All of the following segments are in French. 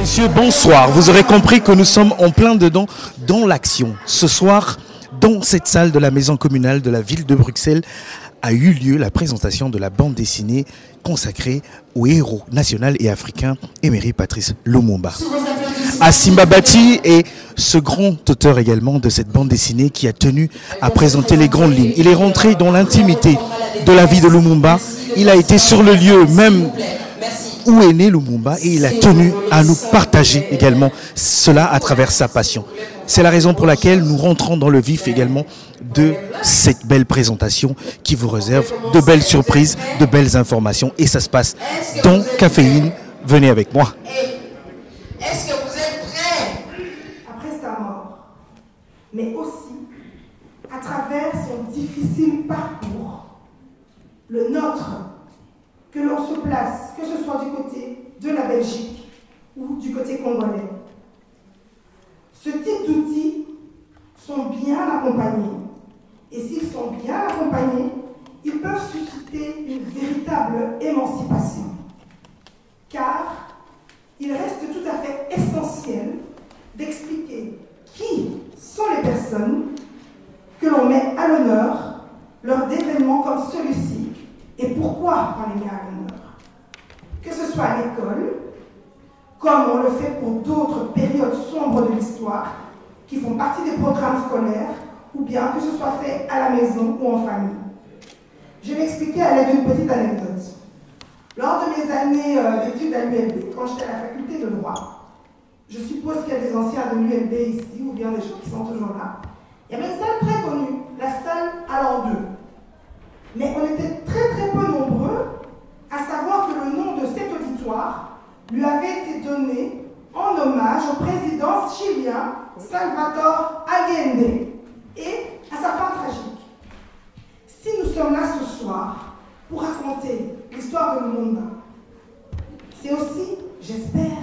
Messieurs, bonsoir. Vous aurez compris que nous sommes en plein dedans dans l'action. Ce soir, dans cette salle de la maison communale de la ville de Bruxelles, a eu lieu la présentation de la bande dessinée consacrée au héros national et africain Emery Patrice Lumumba. Asimba Bati est ce grand auteur également de cette bande dessinée qui a tenu à présenter les grandes lignes. Il est rentré dans l'intimité de la vie de Lumumba. Il a été sur le lieu même où est né Lumumba et il a tenu à nous partager également cela à travers sa passion. C'est la raison pour laquelle nous rentrons dans le vif également de cette belle présentation qui vous réserve de belles surprises, de belles informations et ça se passe dans Caféine. Venez avec moi. Est-ce que vous êtes prêts? Après sa mort, mais aussi à travers son difficile parcours, le nôtre, que l'on se place, que ce soit du côté de la Belgique ou du côté congolais. Ce type d'outils sont bien accompagnés. Et s'ils sont bien accompagnés, ils peuvent susciter une véritable émancipation. Car il reste tout à fait essentiel d'expliquer qui sont les personnes que l'on met à l'honneur lors d'événements comme celui-ci et pourquoi on les met à l'honneur. Que ce soit à l'école, comme on le fait pour d'autres périodes sombres de l'histoire qui font partie des programmes scolaires, ou bien que ce soit fait à la maison ou en famille. Je vais expliquer à l'aide d'une petite anecdote. Lors de mes années d'études à l'ULB, quand j'étais à la faculté de droit, je suppose qu'il y a des anciens de l'ULB ici, ou bien des gens qui sont toujours là, il y avait une salle très connue, la salle à l'an 2. Mais on était très peu nombreux à savoir que le nom de cet auditoire lui avait été donné en hommage au président chilien Salvador Allende et à sa fin tragique. Si nous sommes là ce soir pour raconter l'histoire de Lumumba, c'est aussi, j'espère,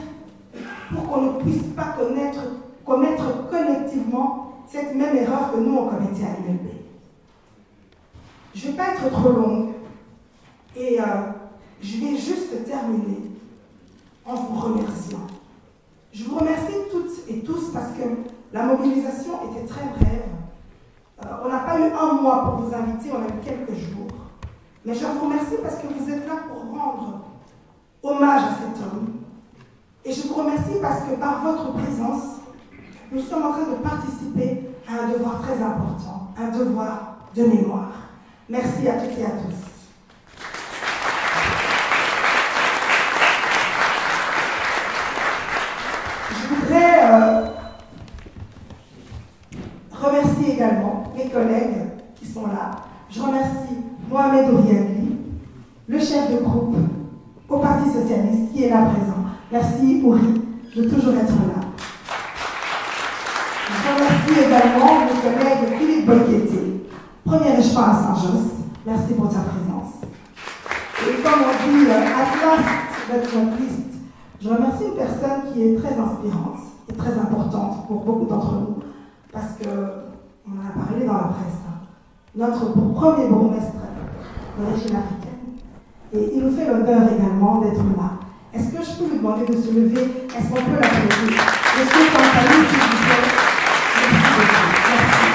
pour qu'on ne puisse pas commettre collectivement cette même erreur que nous on commettait à l'ULB. Je ne vais pas être trop longue et je vais juste terminer en vous remerciant. Je vous remercie toutes et tous parce que la mobilisation était très brève. On n'a pas eu un mois pour vous inviter, on a eu quelques jours. Mais je vous remercie parce que vous êtes là pour rendre hommage à cet homme. Et je vous remercie parce que par votre présence, nous sommes en train de participer à un devoir très important, un devoir de mémoire. Merci à toutes et à tous. Je voudrais remercier également mes collègues qui sont là. Je remercie Mohamed Ouriagli, le chef de groupe au Parti Socialiste qui est là présent. Merci Ouri de toujours être là. Je remercie également mon collègue Philippe Boqueté, premier échelon à Saint-Josse. Merci pour ta présence. Et comme on dit, Atlas d'être triste, je remercie une personne qui est très inspirante et très importante pour beaucoup d'entre nous, parce qu'on en a parlé dans la presse. Notre premier bourgmestre d'origine africaine. Et il nous fait l'honneur également d'être là. Est-ce que je peux lui demander de se lever? Est-ce qu'on peut l'applaudir? Monsieur Campani, s'il vous plaît. Merci beaucoup. Merci.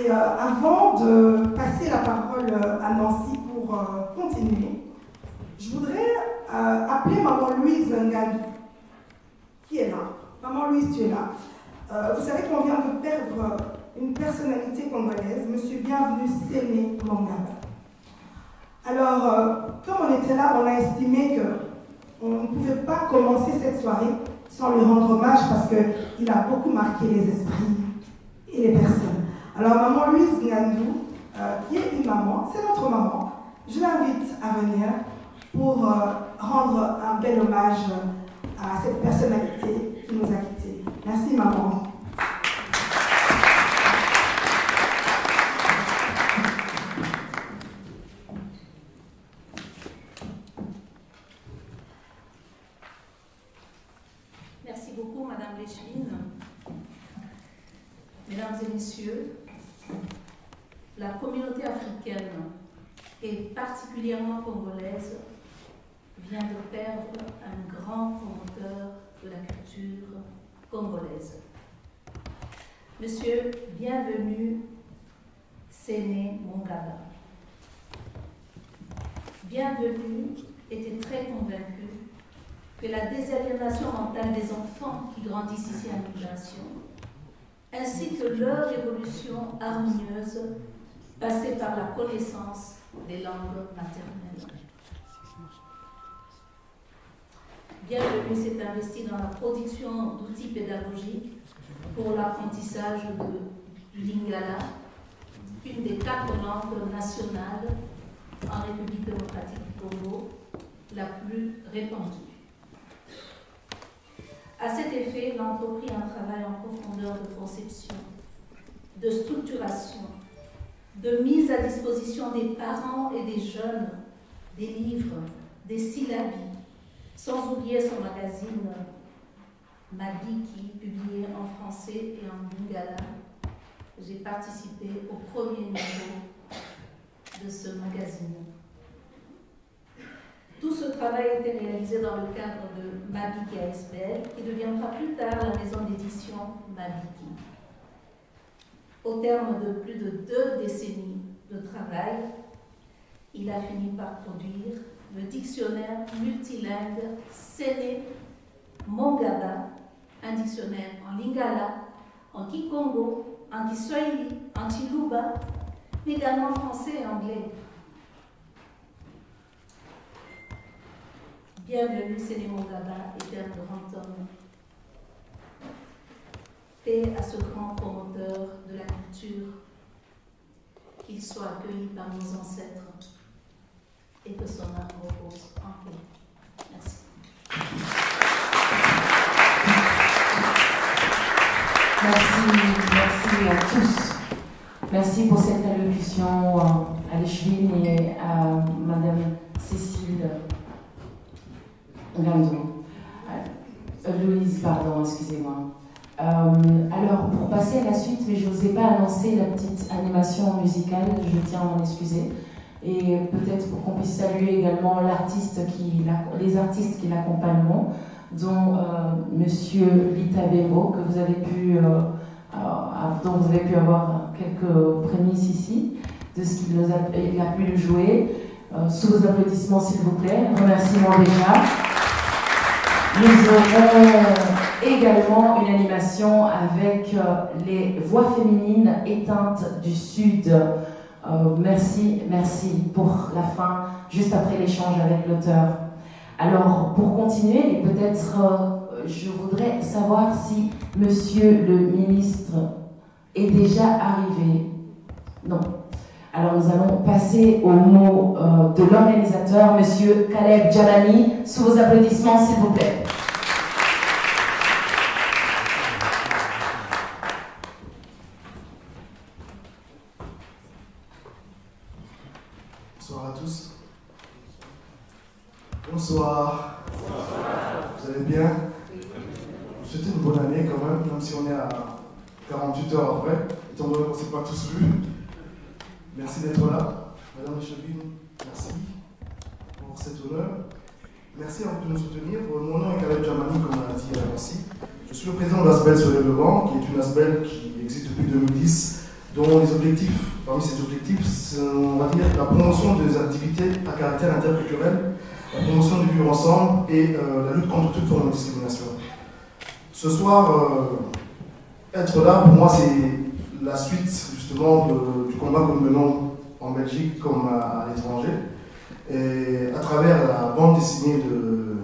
Et avant de passer la parole à Nancy pour continuer, je voudrais appeler Maman Louise Ngadou, qui est là. Maman Louise, tu es là. Vous savez qu'on vient de perdre une personnalité congolaise, Monsieur Bienvenu Séné Mangaba. Alors, comme on était là, on a estimé qu'on ne pouvait pas commencer cette soirée sans lui rendre hommage parce qu'il a beaucoup marqué les esprits et les personnes. Alors, Maman Louise Ngadou, qui est une maman, c'est notre maman, je l'invite à venir pour rendre un bel hommage à cette personnalité qui nous a quittés. Merci, maman. Merci beaucoup, Madame Léchine. Mesdames et messieurs, la communauté africaine et particulièrement congolaise, vient de perdre un grand promoteur de la culture congolaise. Monsieur, bienvenue, Séné Mongaba. Bienvenue était très convaincu que la désaliénation mentale des enfants qui grandissent ici à Migration, ainsi que leur évolution harmonieuse, passait par la connaissance des langues maternelles. Bienvenue s'est investi dans la production d'outils pédagogiques pour l'apprentissage du lingala, une des 4 langues nationales en République démocratique du Congo, la plus répandue. À cet effet, il a entrepris un travail en profondeur de conception, de structuration, de mise à disposition des parents et des jeunes des livres, des syllabies, sans oublier son magazine Mabiki, publié en français et en lingala. J'ai participé au premier numéro de ce magazine. Tout ce travail a été réalisé dans le cadre de Mabiki ASBL, qui deviendra plus tard la maison d'édition Mabiki. Au terme de plus de 2 décennies de travail, il a fini par produire le dictionnaire multilingue Séné Mongaba, un dictionnaire en lingala, en kikongo, en kiswahili, en chiluba, mais également français et anglais. Bienvenue, Séné Mongaba était un grand homme. Paix à ce grand promoteur de la culture, qu'il soit accueilli par nos ancêtres et que son âme repose en paix. Merci. Merci à tous. Merci pour cette allocution à l'Échevine et à Madame Cécile Gandon. Louise, pardon, excusez-moi. Alors, pour passer à la suite, mais je n'osais pas annoncer la petite animation musicale, je tiens à m'en excuser. Et peut-être pour qu'on puisse saluer également les artistes qui l'accompagneront, dont Monsieur Lita Bembo, que vous avez pu, dont vous avez pu avoir quelques prémices ici, de ce qu'il a pu nous jouer. Sous vos applaudissements, s'il vous plaît. Remerciements déjà. Nous aurons également une animation avec les voix féminines éteintes du Sud. Merci pour la fin, juste après l'échange avec l'auteur. Alors, pour continuer, et peut-être je voudrais savoir si Monsieur le ministre est déjà arrivé. Non. Alors, nous allons passer au mot de l'organisateur, Monsieur Caleb Djalani, sous vos applaudissements, s'il vous plaît. Bonsoir à tous. Bonsoir. Vous allez bien? Je vous souhaite une bonne année quand même si on est à 48 heures après, étant donné qu'on ne s'est pas tous vus. Merci d'être là. Madame Echevine, merci pour cet honneur. Merci à vous de nous soutenir. Mon nom est Caleb Djalani, comme on l'a dit aussi. Je suis le président de l'ASBEL Soleil Levant, qui est une ASBEL qui existe depuis 2010, dont les objectifs, parmi ces objectifs, c'est, on va dire, la promotion des activités à caractère interculturel, la promotion du vivre ensemble et la lutte contre toute forme de discrimination. Ce soir, être là, pour moi, c'est la suite justement du combat que nous menons en Belgique comme à l'étranger, et à travers la bande dessinée de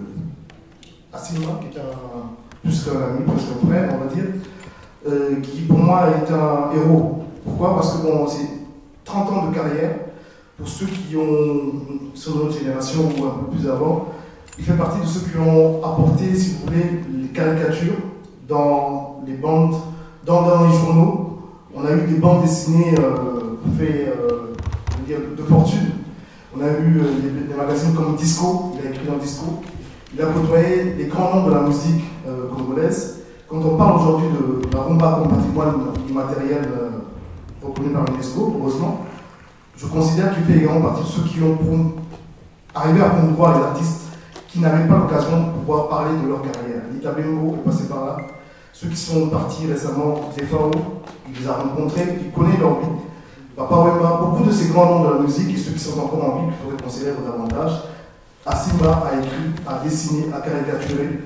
Asima, qui est plus qu'un ami, presque un frère, on va dire, qui pour moi est un héros. Pourquoi? Parce que bon, c'est 30 ans de carrière. Pour ceux qui sont de notre génération ou un peu plus avant, il fait partie de ceux qui ont apporté, si vous voulez, les caricatures dans les bandes, dans les journaux. On a eu des bandes dessinées de fortune. On a eu des magazines comme Disco, il a écrit dans Disco. Il a côtoyé les grands noms de la musique congolaise. Quand on parle aujourd'hui de la rumba comme patrimoine immatériel reconnu par l'UNESCO, heureusement, Je considère qu'il fait également partie de ceux qui ont arrivé à promouvoir les artistes qui n'avaient pas l'occasion de pouvoir parler de leur carrière. Nita Bembo est passé par là. Ceux qui sont partis récemment, Zefao, il les a rencontrés, il connaît leur vie. Papa Wemba, beaucoup de ces grands noms de la musique et ceux qui sont encore en vie, qu'il faudrait considérer davantage. Asimba a écrit, a dessiné, a caricaturé,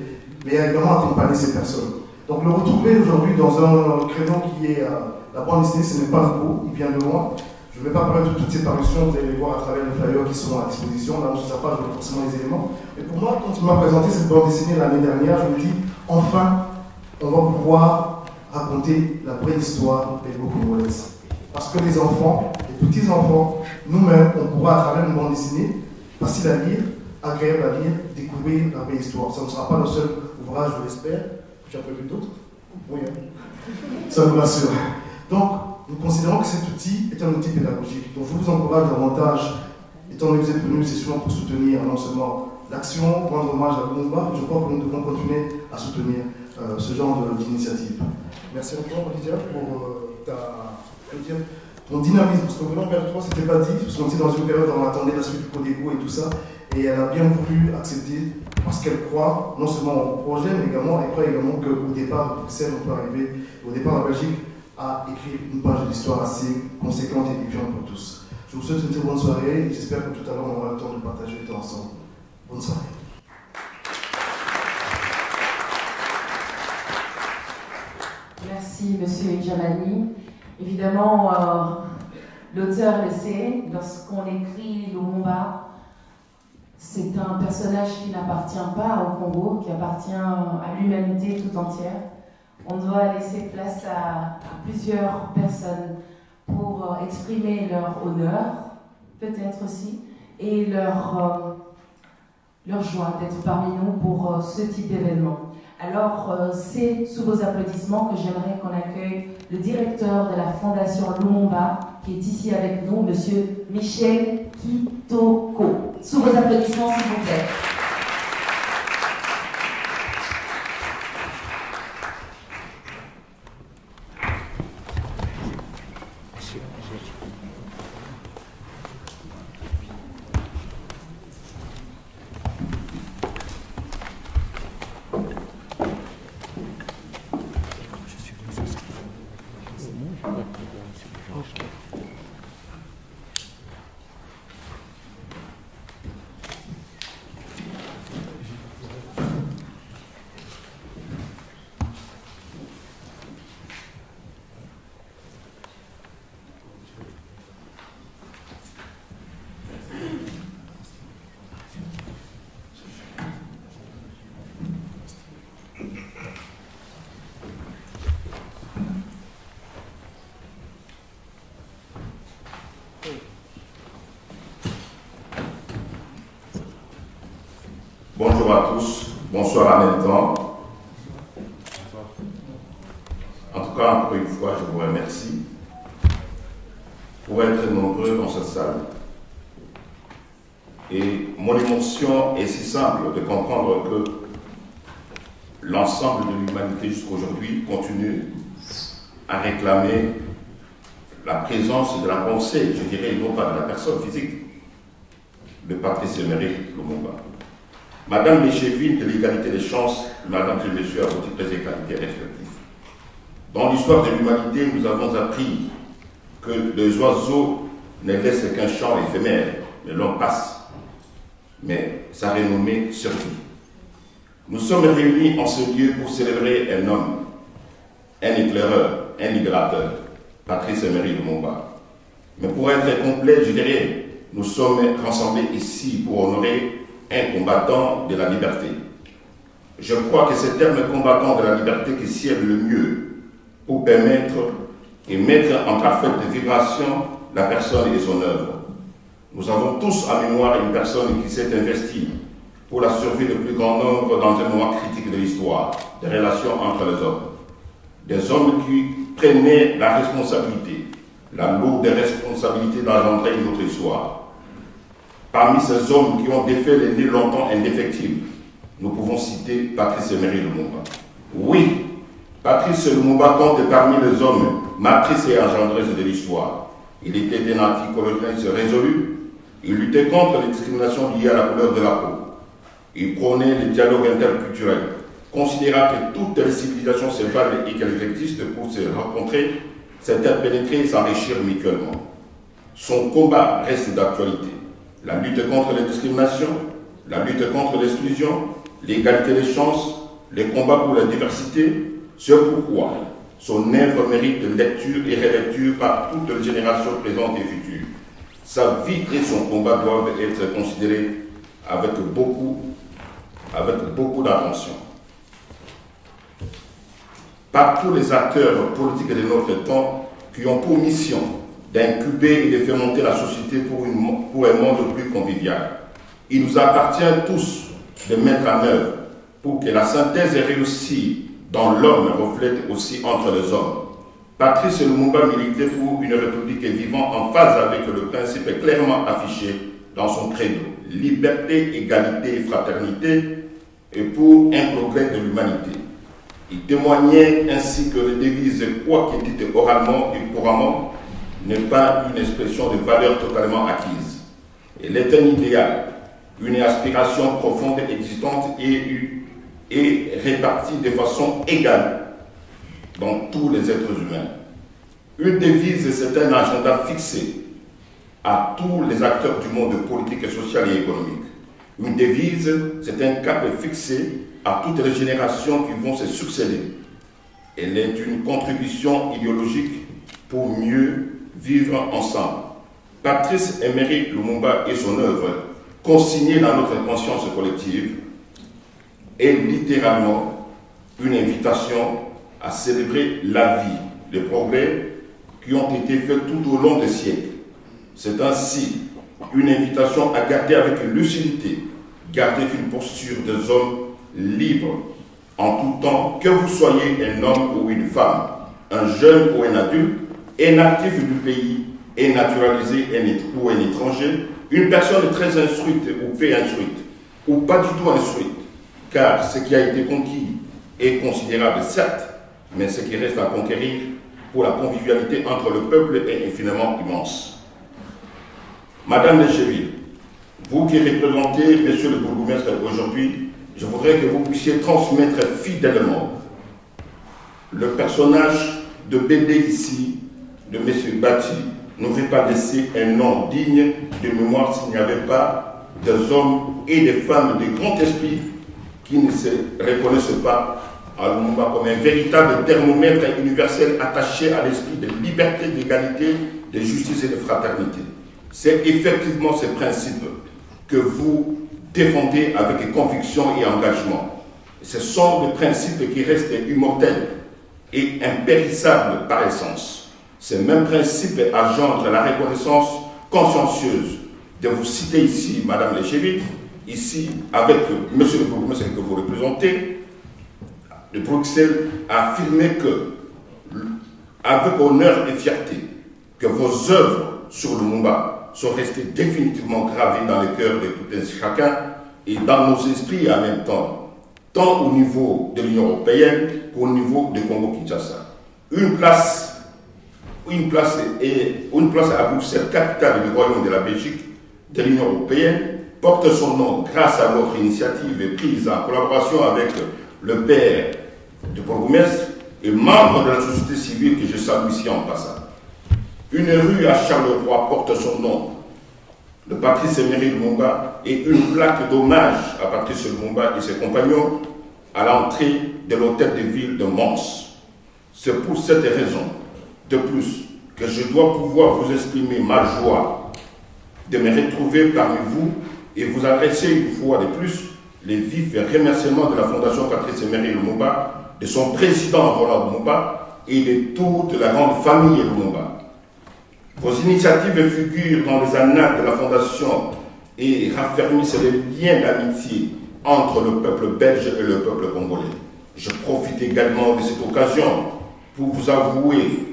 mais a également accompagné ces personnes. Donc le retrouver aujourd'hui dans un créneau qui est la bande dessinée, ce n'est pas nouveau, il vient de loin. Je ne vais pas parler de toutes ces parutions, vous allez les voir à travers les flyers qui sont à disposition. Là, on ne sait pas, je vois forcément les éléments. Mais pour moi, quand il m'a présenté cette bande dessinée l'année dernière, je me dis, enfin, on va pouvoir raconter la vraie histoire des Congolaises. Parce que les enfants, les petits-enfants, nous-mêmes, on pourra, à travers une bande dessinée, facile à lire, agréable à lire, découvrir la vraie histoire. Ça ne sera pas le seul ouvrage, je l'espère. Tu as prévu d'autres? Oui, hein. Ça nous rassure. Donc, nous considérons que cet outil est un outil pédagogique. Donc, je vous encourage davantage, étant donné que vous êtes venus, c'est souvent pour soutenir non seulement l'action, rendre hommage à Lumumba, je crois que nous devons continuer à soutenir ce genre d'initiative. Merci encore, Lydia, pour ton dynamisme. Parce que venant vers toi, c'était pas dit, parce qu'on était dans une période où on attendait la suite du Codégo et tout ça, et elle a bien voulu accepter, parce qu'elle croit non seulement au projet, mais également, elle croit également qu'au départ de Bruxelles, on peut arriver, au départ de Belgique, à écrire une page d'histoire assez conséquente et édifiante pour tous. Je vous souhaite une très bonne soirée et j'espère que tout à l'heure on aura le temps de partager le temps ensemble. Bonne soirée. Merci, Monsieur Djamani. Évidemment, l'auteur le sait, lorsqu'on écrit Lumumba, c'est un personnage qui n'appartient pas au Congo, qui appartient à l'humanité tout entière. On doit laisser place à plusieurs personnes pour exprimer leur honneur, peut-être aussi, et leur joie d'être parmi nous pour ce type d'événement. Alors, c'est sous vos applaudissements que j'aimerais qu'on accueille le directeur de la Fondation Lumumba, qui est ici avec nous, Monsieur Michel Kitoko. Sous vos applaudissements, s'il vous plaît. Bonjour à tous, bonsoir en même temps. En tout cas, encore une fois, je vous remercie pour être nombreux dans cette salle. Et mon émotion est si simple de comprendre que l'ensemble de l'humanité jusqu'à aujourd'hui continue à réclamer la présence de la pensée, je dirais, non pas de la personne physique, de Patrice Emery Lumumba. Madame l'échevine de l'égalité des chances, Madame et Messieurs, à vos titres et qualités respectifs. Dans l'histoire de l'humanité, nous avons appris que les oiseaux ne laissent qu'un chant éphémère, mais l'homme passe. Mais sa renommée survit. Nous sommes réunis en ce lieu pour célébrer un homme, un éclaireur, un libérateur, Patrice Emery Lumumba. Mais pour être complet, je dirais, nous sommes rassemblés ici pour honorer un combattant de la liberté. Je crois que c'est le terme combattant de la liberté qui sied le mieux pour permettre et mettre en parfaite vibration la personne et son œuvre. Nous avons tous en mémoire une personne qui s'est investie pour la survie du plus grand nombre dans un moment critique de l'histoire, des relations entre les hommes. Des hommes qui prenaient la responsabilité, la lourde responsabilité d'engendrer une autre histoire. Parmi ces hommes qui ont défait les nés longtemps indéfectibles, nous pouvons citer Patrice Emery Lumumba. Oui, Patrice Lumumba compte parmi les hommes matrices et engendreuses de l'histoire. Il était un anticolonialiste résolu. Il luttait contre les discriminations liées à la couleur de la peau. Il prônait le dialogue interculturel, considérant que toutes les civilisations se valent et qu'elles existent pour se rencontrer, s'interpénétrer et s'enrichir mutuellement. Son combat reste d'actualité. La lutte contre les discriminations, la lutte contre l'exclusion, l'égalité des chances, les combats pour la diversité, c'est pourquoi son œuvre mérite lecture et relecture par toutes les générations présentes et futures. Sa vie et son combat doivent être considérés avec beaucoup d'attention. Par tous les acteurs politiques de notre temps qui ont pour mission d'incuber et de faire monter la société pour un monde plus convivial. Il nous appartient tous de mettre en œuvre pour que la synthèse réussie dans l'homme reflète aussi entre les hommes. Patrice Lumumba militait pour une république vivant en phase avec le principe clairement affiché dans son credo, liberté, égalité et fraternité, et pour un progrès de l'humanité. Il témoignait ainsi que les devises « quoi qu'il dit oralement et couramment » n'est pas une expression de valeur totalement acquise. Elle est un idéal, une aspiration profonde existante et répartie de façon égale dans tous les êtres humains. Une devise, c'est un agenda fixé à tous les acteurs du monde politique, social et économique. Une devise, c'est un cap fixé à toutes les générations qui vont se succéder. Elle est une contribution idéologique pour mieux vivre ensemble. Patrice Emery Lumumba et son œuvre, consignée dans notre conscience collective, est littéralement une invitation à célébrer la vie, les progrès qui ont été faits tout au long des siècles. C'est ainsi une invitation à garder avec lucidité, garder une posture des hommes libres en tout temps, que vous soyez un homme ou une femme, un jeune ou un adulte, un actif du pays, un naturalisé ou un étranger, une personne très instruite ou peu instruite, ou pas du tout instruite, car ce qui a été conquis est considérable, certes, mais ce qui reste à conquérir pour la convivialité entre le peuple est infiniment immense. Madame Lecheville, vous qui représentez Monsieur le bourgmestre aujourd'hui, je voudrais que vous puissiez transmettre fidèlement le personnage de BD ici, de M. Bati, n'aurait pas laissé un nom digne de mémoire s'il n'y avait pas des hommes et des femmes de grand esprit qui ne se reconnaissent pas à Lumumba comme un véritable thermomètre universel attaché à l'esprit de liberté, d'égalité, de justice et de fraternité. C'est effectivement ces principes que vous défendez avec conviction et engagement. Ce sont des principes qui restent immortels et impérissables par essence. Ces mêmes principes engendrent la reconnaissance consciencieuse de vous citer ici, Madame Lecheville, ici, avec Monsieur le bourgmestre que vous représentez, de Bruxelles, a affirmé que, avec honneur et fierté, que vos œuvres sur le Lumumba sont restées définitivement gravées dans le cœur de tout un chacun et dans nos esprits en même temps, tant au niveau de l'Union européenne qu'au niveau de Congo-Kinshasa. Une place à Bruxelles, capitale du Royaume de la Belgique, de l'Union européenne, porte son nom grâce à votre initiative prise en collaboration avec le père du bourgmestre et membre de la société civile que je salue ici en passant. Une rue à Charleroi porte son nom, de Patrice Emery Lumumba, et une plaque d'hommage à Patrice Lumumba et ses compagnons à l'entrée de l'hôtel de ville de Mons. C'est pour cette raison, de plus, que je dois pouvoir vous exprimer ma joie de me retrouver parmi vous et vous adresser une fois de plus les vifs remerciements de la Fondation Patrice Emery Lumumba, de son président Roland Lumumba et de toute la grande famille Lumumba. Vos initiatives figurent dans les annales de la Fondation et raffermissent les liens d'amitié entre le peuple belge et le peuple congolais. Je profite également de cette occasion pour vous avouer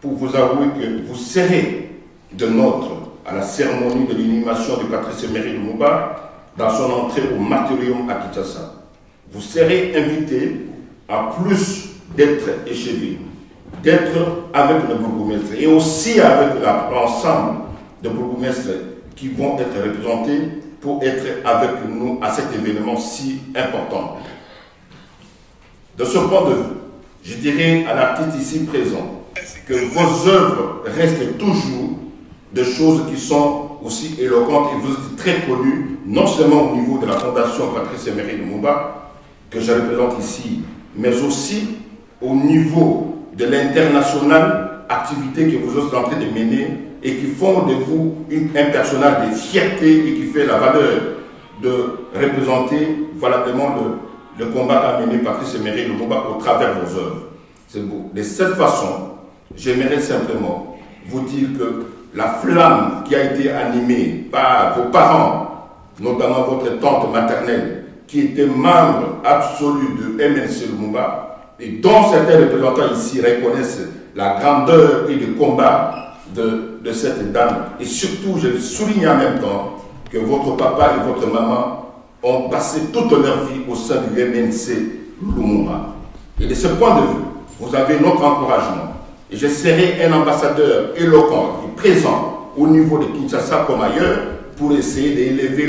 que vous serez de nôtre à la cérémonie de l'inhumation de Patrice Emery Lumumba dans son entrée au martyrium à Kinshasa. Vous serez invité à plus d'être échevés. d'être avec le bourgmestre et aussi avec l'ensemble de bourgmestres qui vont être représentés pour être avec nous à cet événement si important. De ce point de vue, je dirais à l'artiste ici présent que vos œuvres restent toujours des choses qui sont aussi éloquentes et vous êtes très connus, non seulement au niveau de la Fondation Patrice Emery Lumumba, que je représente ici, mais aussi au niveau de l'internationale activité que vous êtes en train de mener et qui font de vous un personnage de fierté et qui fait la valeur de représenter valablement le combat qu'a mené Patrice Emery Lumumba au travers de vos œuvres. C'est beau. De cette façon, j'aimerais simplement vous dire que la flamme qui a été animée par vos parents, notamment votre tante maternelle, qui était membre absolu de MNC Lumumba, et dont certains représentants ici reconnaissent la grandeur et le combat de cette dame. Et surtout, je souligne en même temps que votre papa et votre maman ont passé toute leur vie au sein du MNC Lumumba. Et de ce point de vue, vous avez notre encouragement. Et je serai un ambassadeur éloquent et présent au niveau de Kinshasa comme ailleurs pour essayer d'élever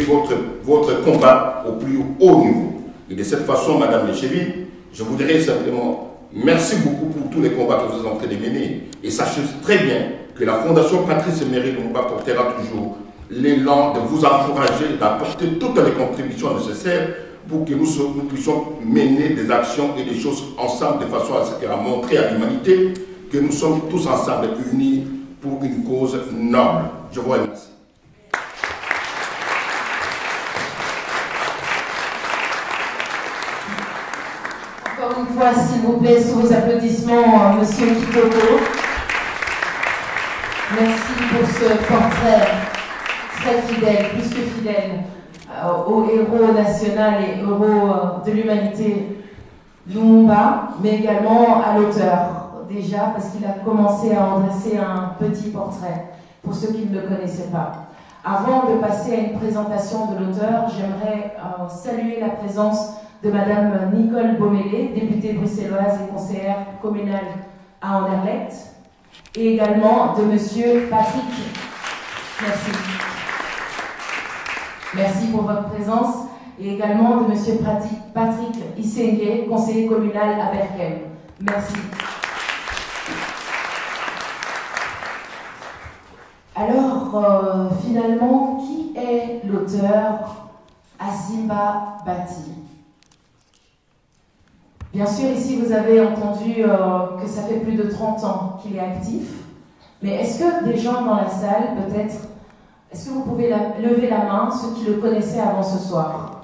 votre combat au plus haut niveau. Et de cette façon, Madame Lécheville, je voudrais simplement merci beaucoup pour tous les combats que vous êtes en train de mener. Et sachez très bien que la Fondation Patrice Emery Lumumba portera toujours l'élan de vous encourager, d'apporter toutes les contributions nécessaires pour que nous puissions mener des actions et des choses ensemble de façon à montrer à l'humanité que nous sommes tous ensemble unis pour une cause noble. Je vous remercie. Encore une fois, s'il vous plaît, sous vos applaudissements, Monsieur Kitoko. Merci pour ce portrait très fidèle, plus que fidèle, au héros national et héros de l'humanité Lumumba, mais également à l'auteur. Déjà, parce qu'il a commencé à en dresser un petit portrait, pour ceux qui ne le connaissaient pas. Avant de passer à une présentation de l'auteur, j'aimerais saluer la présence de Madame Nicole Beaumélé, députée bruxelloise et conseillère communale à Anderlecht, et également de Monsieur Patrick. Merci. Merci pour votre présence, et également de Monsieur Patrick Issengue, conseiller communal à Berkem. Merci. Alors, finalement, qui est l'auteur Asimba Bati? Bien sûr, ici, vous avez entendu que ça fait plus de 30 ans qu'il est actif. Mais est-ce que des gens dans la salle, peut-être, est-ce que vous pouvez lever la main, ceux qui le connaissaient avant ce soir?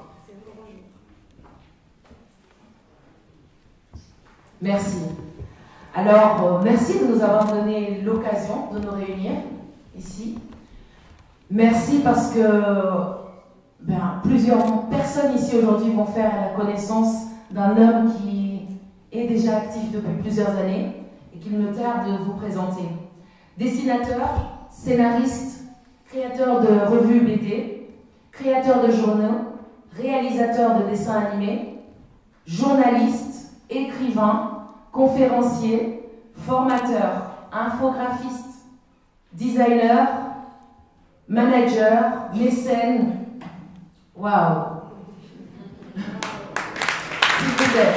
Merci. Alors, merci de nous avoir donné l'occasion de nous réunir ici. Merci parce que plusieurs personnes ici aujourd'hui vont faire la connaissance d'un homme qui est déjà actif depuis plusieurs années et qu'il me tarde de vous présenter. Dessinateur, scénariste, créateur de revues BD, créateur de journaux, réalisateur de dessins animés, journaliste, écrivain, conférencier, formateur, infographiste, designer, manager, mécène. Waouh! S'il vous plaît.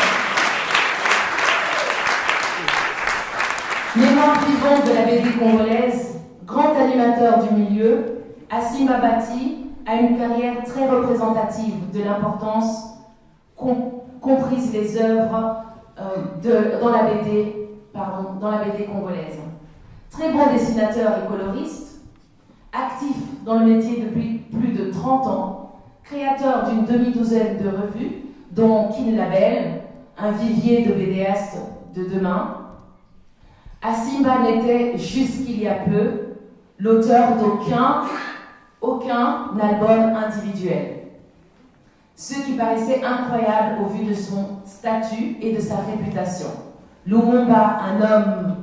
Mémoire vivante de la BD congolaise, grand animateur du milieu, Asimba Bati a une carrière très représentative de l'importance comprise les œuvres dans la BD congolaise. Très bon dessinateur et coloriste, actif dans le métier depuis plus de 30 ans, créateur d'une demi-douzaine de revues, dont Kin Label, un vivier de BDastes de demain. Asimba n'était jusqu'il y a peu l'auteur aucun album individuel. Ce qui paraissait incroyable au vu de son statut et de sa réputation. Lumumba, un homme,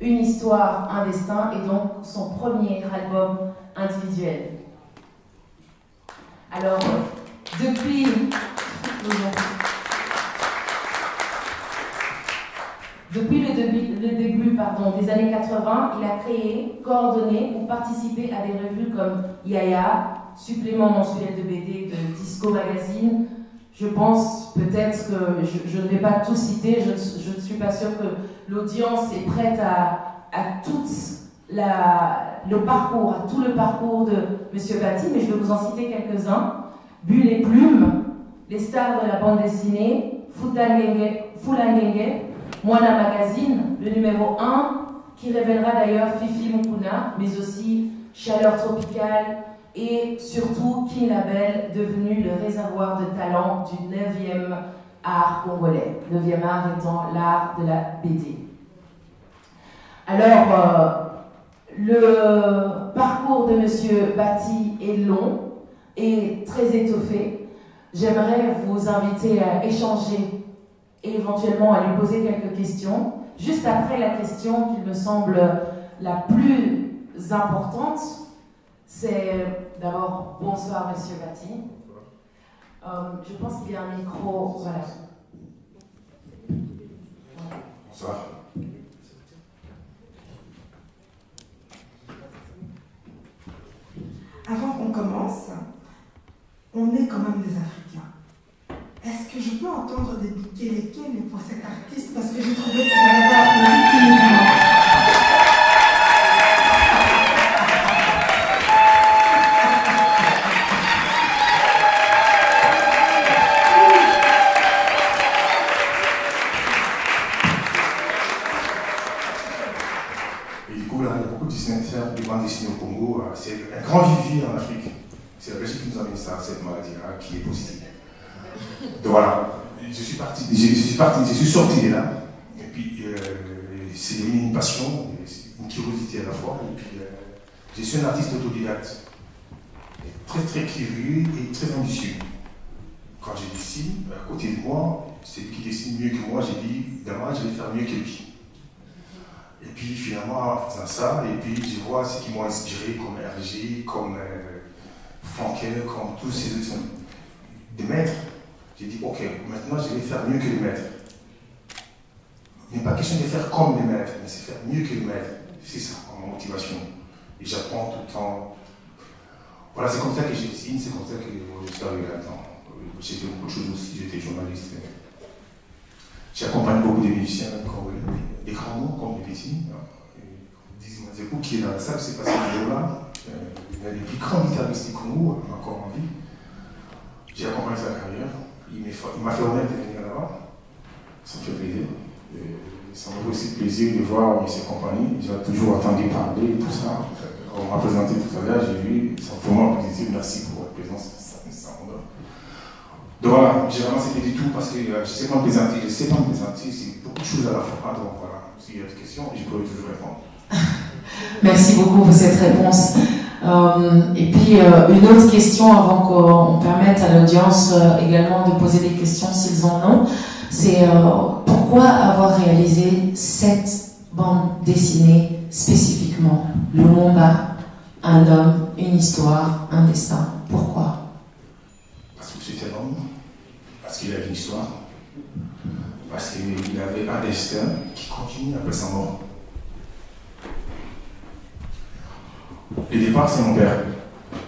une histoire, un destin, et donc son premier album individuel. Alors, depuis le début des années 80, il a créé, coordonné ou participé à des revues comme Yaya, supplément mensuel de BD de Disco Magazine. Je pense peut-être que je ne vais pas tout citer, je ne suis pas sûre que l'audience est prête à tout le parcours de M. Bati, mais je vais vous en citer quelques-uns. Bulle et Plume, les stars de la bande dessinée, Fulangenge, Moana Magazine, le numéro 1, qui révélera d'ailleurs Fifi Mukuna, mais aussi Chaleur Tropicale et surtout Kin Label, devenu le réservoir de talent du 9e art congolais. 9e art étant l'art de la BD. Alors, le parcours de M. Bati est long et très étoffé. J'aimerais vous inviter à échanger et éventuellement à lui poser quelques questions. Juste après la question qui me semble la plus importante, c'est d'abord bonsoir Monsieur Bati. Je pense qu'il y a un micro, voilà. Bonsoir. Avant qu'on commence, on est quand même des Africains. Est-ce que je peux entendre des biquets pour cet artiste? Parce que j'ai trouvé qu'il y avait applaudi timidement. Et du coup, là, il y a beaucoup de dessinateurs de bandes dessinées au Congo. C'est un grand vivier en Afrique. C'est la Belgique qui nous amène ça, cette maladie-là, qui est positive. Donc voilà, je suis sorti de là. Et puis, c'est devenu une passion, une curiosité à la fois. Et puis, je suis un artiste autodidacte. Très, très curieux et très ambitieux. Quand je dessine, à côté de moi, c'est lui qui dessine mieux que moi. J'ai dit, demain, je vais faire mieux que lui. Et puis, finalement, en faisant ça, et puis, je vois ce qui m'ont inspiré comme RG, comme Franquet, comme tous ces des maîtres. J'ai dit, ok, maintenant je vais faire mieux que les maîtres. Il n'est pas question de faire comme les maîtres, mais c'est faire mieux que les maîtres. C'est ça, ma motivation. Et j'apprends tout le temps. Voilà, c'est comme ça que je dessine, c'est comme ça que je suis arrivé là-dedans. J'ai fait beaucoup de choses aussi, j'étais journaliste. J'ai accompagné beaucoup de musiciens, des grands noms comme les petits. Dizzy Mazepou, qui est dans la salle, c'est passé ce jour-là. Il y a des plus grands guitaristes du Congo, encore en vie. J'ai accompagné sa carrière. Il m'a fait honneur de venir là-bas. Ça me fait plaisir. Ça me fait aussi plaisir de voir ses compagnies. J'ai toujours entendu parler et tout ça. On m'a présenté tout à l'heure, j'ai vu. C'est vraiment plaisir. Merci pour votre présence. Donc voilà, j'ai vraiment c'était du tout parce que je ne sais pas me présenter, c'est beaucoup de choses à la fois. Donc voilà, s'il y a des questions, je pourrais toujours répondre. Merci beaucoup pour cette réponse. Et puis, une autre question avant qu'on permette à l'audience également de poser des questions s'ils en ont, c'est pourquoi avoir réalisé cette bande dessinée spécifiquement? Lumumba, un homme, une histoire, un destin. Pourquoi? Parce que c'était un homme, parce qu'il avait une histoire, parce qu'il avait un destin qui continue après sa mort. Le départ, c'est mon père,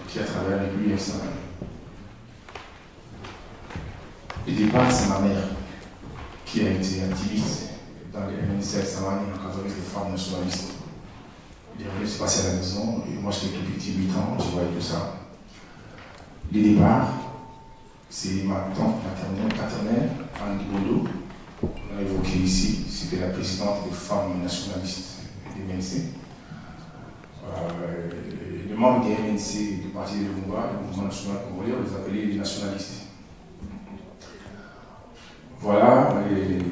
qui a travaillé avec lui et ça. Le départ, c'est ma mère, qui a été activiste dans les MNC Samani en catégorie de femmes nationalistes. Il est revenu se passer à la maison, et moi j'étais tout petit, 8 ans, je voyais tout ça. Le départ, c'est ma tante paternelle, Anne Bodo, qu'on a évoqué ici, c'était la présidente des femmes nationalistes des MNC. Les membres des MNC du parti de Lumumba, le mouvement national congolais, on les appelait les nationalistes. Voilà,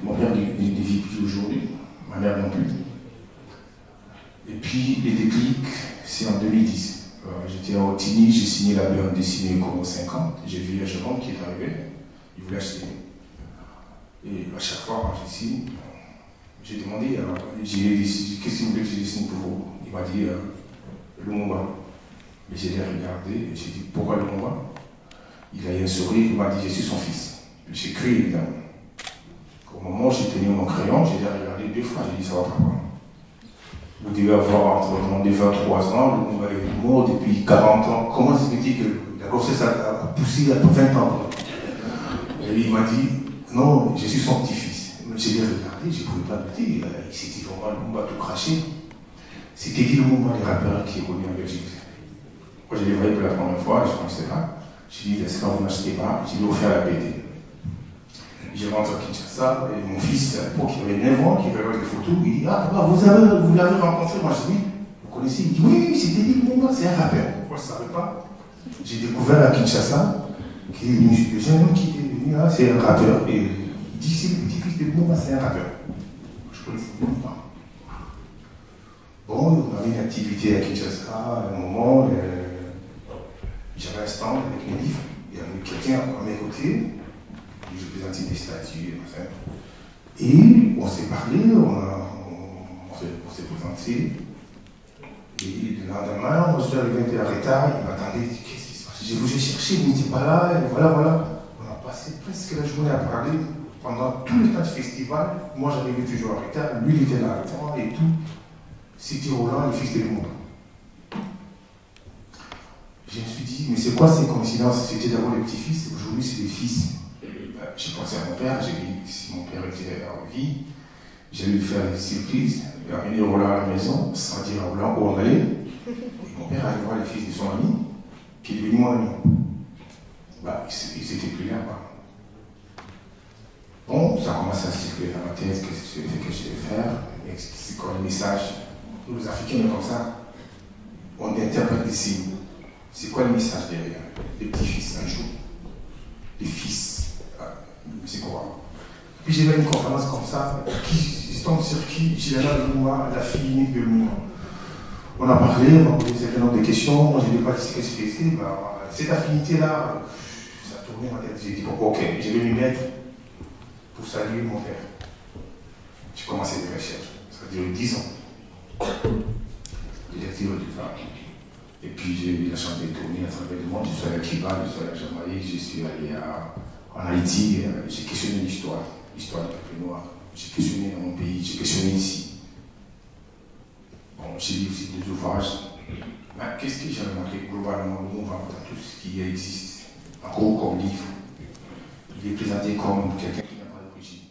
mon père ne vit plus aujourd'hui, ma mère non plus. Et puis les déclics, c'est en 2010. J'étais à Otini, j'ai signé la bande dessinée Congo 50. J'ai vu un jeune homme qui est arrivé, il voulait acheter. Et à chaque fois, quand je signe, j'ai demandé, qu'est-ce que vous voulez que je dessine pour vous? Il m'a dit Lumumba. Mais j'ai regardé, et j'ai dit pourquoi Lumumba? Il a eu un sourire, il m'a dit je suis son fils. J'ai cru évidemment. Au moment où j'ai tenu mon crayon, j'ai regardé 2 fois, j'ai dit ça va pas. Vous devez avoir entre 23 ans, le Moumba est mort depuis 40 ans. Comment s'expliquer que la grossesse a poussé après 20 ans? Et il m'a dit, non, je suis son petit-fils. J'ai regardé, je ne pouvais pas le dire. Il s'est dit vraiment, le Moumba tout craché. C'était dit le Moumba, les rappeurs qui est connu en Belgique. Moi, je l'ai vu pour la première fois, je ne connaissais pas. J'ai dit, est-ce que vous n'achetez pas? J'ai dit, offert la BD. Je rentre à Kinshasa, et mon fils, à l'époque, il avait 9 ans, qui avait des photos, il dit, ah, papa, vous l'avez rencontré? Moi, je dis, oui, vous connaissez? Il dit, oui, c'était dit, Moumba, c'est un rappeur. Moi, je ne savais pas. J'ai découvert à Kinshasa, le jeune homme qui est venu là, c'est un rappeur, et il dit, c'est le petit-fils de Moumba, c'est un rappeur. Je connaissais pas. Bon, on avait une activité à Kinshasa, à un moment, j'avais un stand avec mes livres, il y avait quelqu'un à mes côtés, je présentais des statues, et on s'est parlé, on s'est présenté, et le lendemain, je suis arrivé à retard, il m'attendait, il dit, qu'est-ce qui se passe? J'ai voulu chercher, il n'était pas là, et voilà. On a passé presque la journée à parler, pendant tout le temps du festival, moi j'arrivais toujours à retard, lui il était là avec moi, et tout. C'était Roland, le fils de Moumba. Je me suis dit, mais c'est quoi ces coïncidences? C'était d'abord les petits-fils, aujourd'hui c'est des fils. J'ai pensé à mon père, j'ai dit, si mon père était en vie, j'allais lui faire une surprise, il a amené Roland à la maison, sans dire à Roland où on allait. Et mon père allait voir les fils de son ami, qui est devenu mon ami. Ils étaient plus là. Bon, ça commence à circuler dans ma tête, qu'est-ce que je vais faire, c'est quoi le message? Nous, les Africains, comme ça, on interprète des signes. C'est quoi le message derrière? Les petits-fils, un jour. Les fils. C'est quoi? Puis j'ai fait une conférence comme ça, qui tombe sur qui? Gilana de Moumba, la fille unique de Moumba. On a parlé, on m'a posé un certain nombre de questions, moi je n'ai pas dit ce que c'était. Cette affinité-là, ça a tourné dans ma tête. J'ai dit, bon, ok, je vais m'y mettre pour saluer mon père. J'ai commencé des recherches, ça a duré 10 ans. Et puis j'ai eu la chance de tourner à travers le monde. Je suis allé à Cuba, je suis allé à Jamaïque, je suis allé en Haïti. J'ai questionné l'histoire du peuple noir. J'ai questionné dans mon pays, j'ai questionné ici. Bon, j'ai lu aussi des ouvrages. Mais qu'est-ce que j'ai remarqué globalement, nous, dans tout ce qui existe, en gros comme livre, il est présenté comme quelqu'un qui n'a pas d'origine.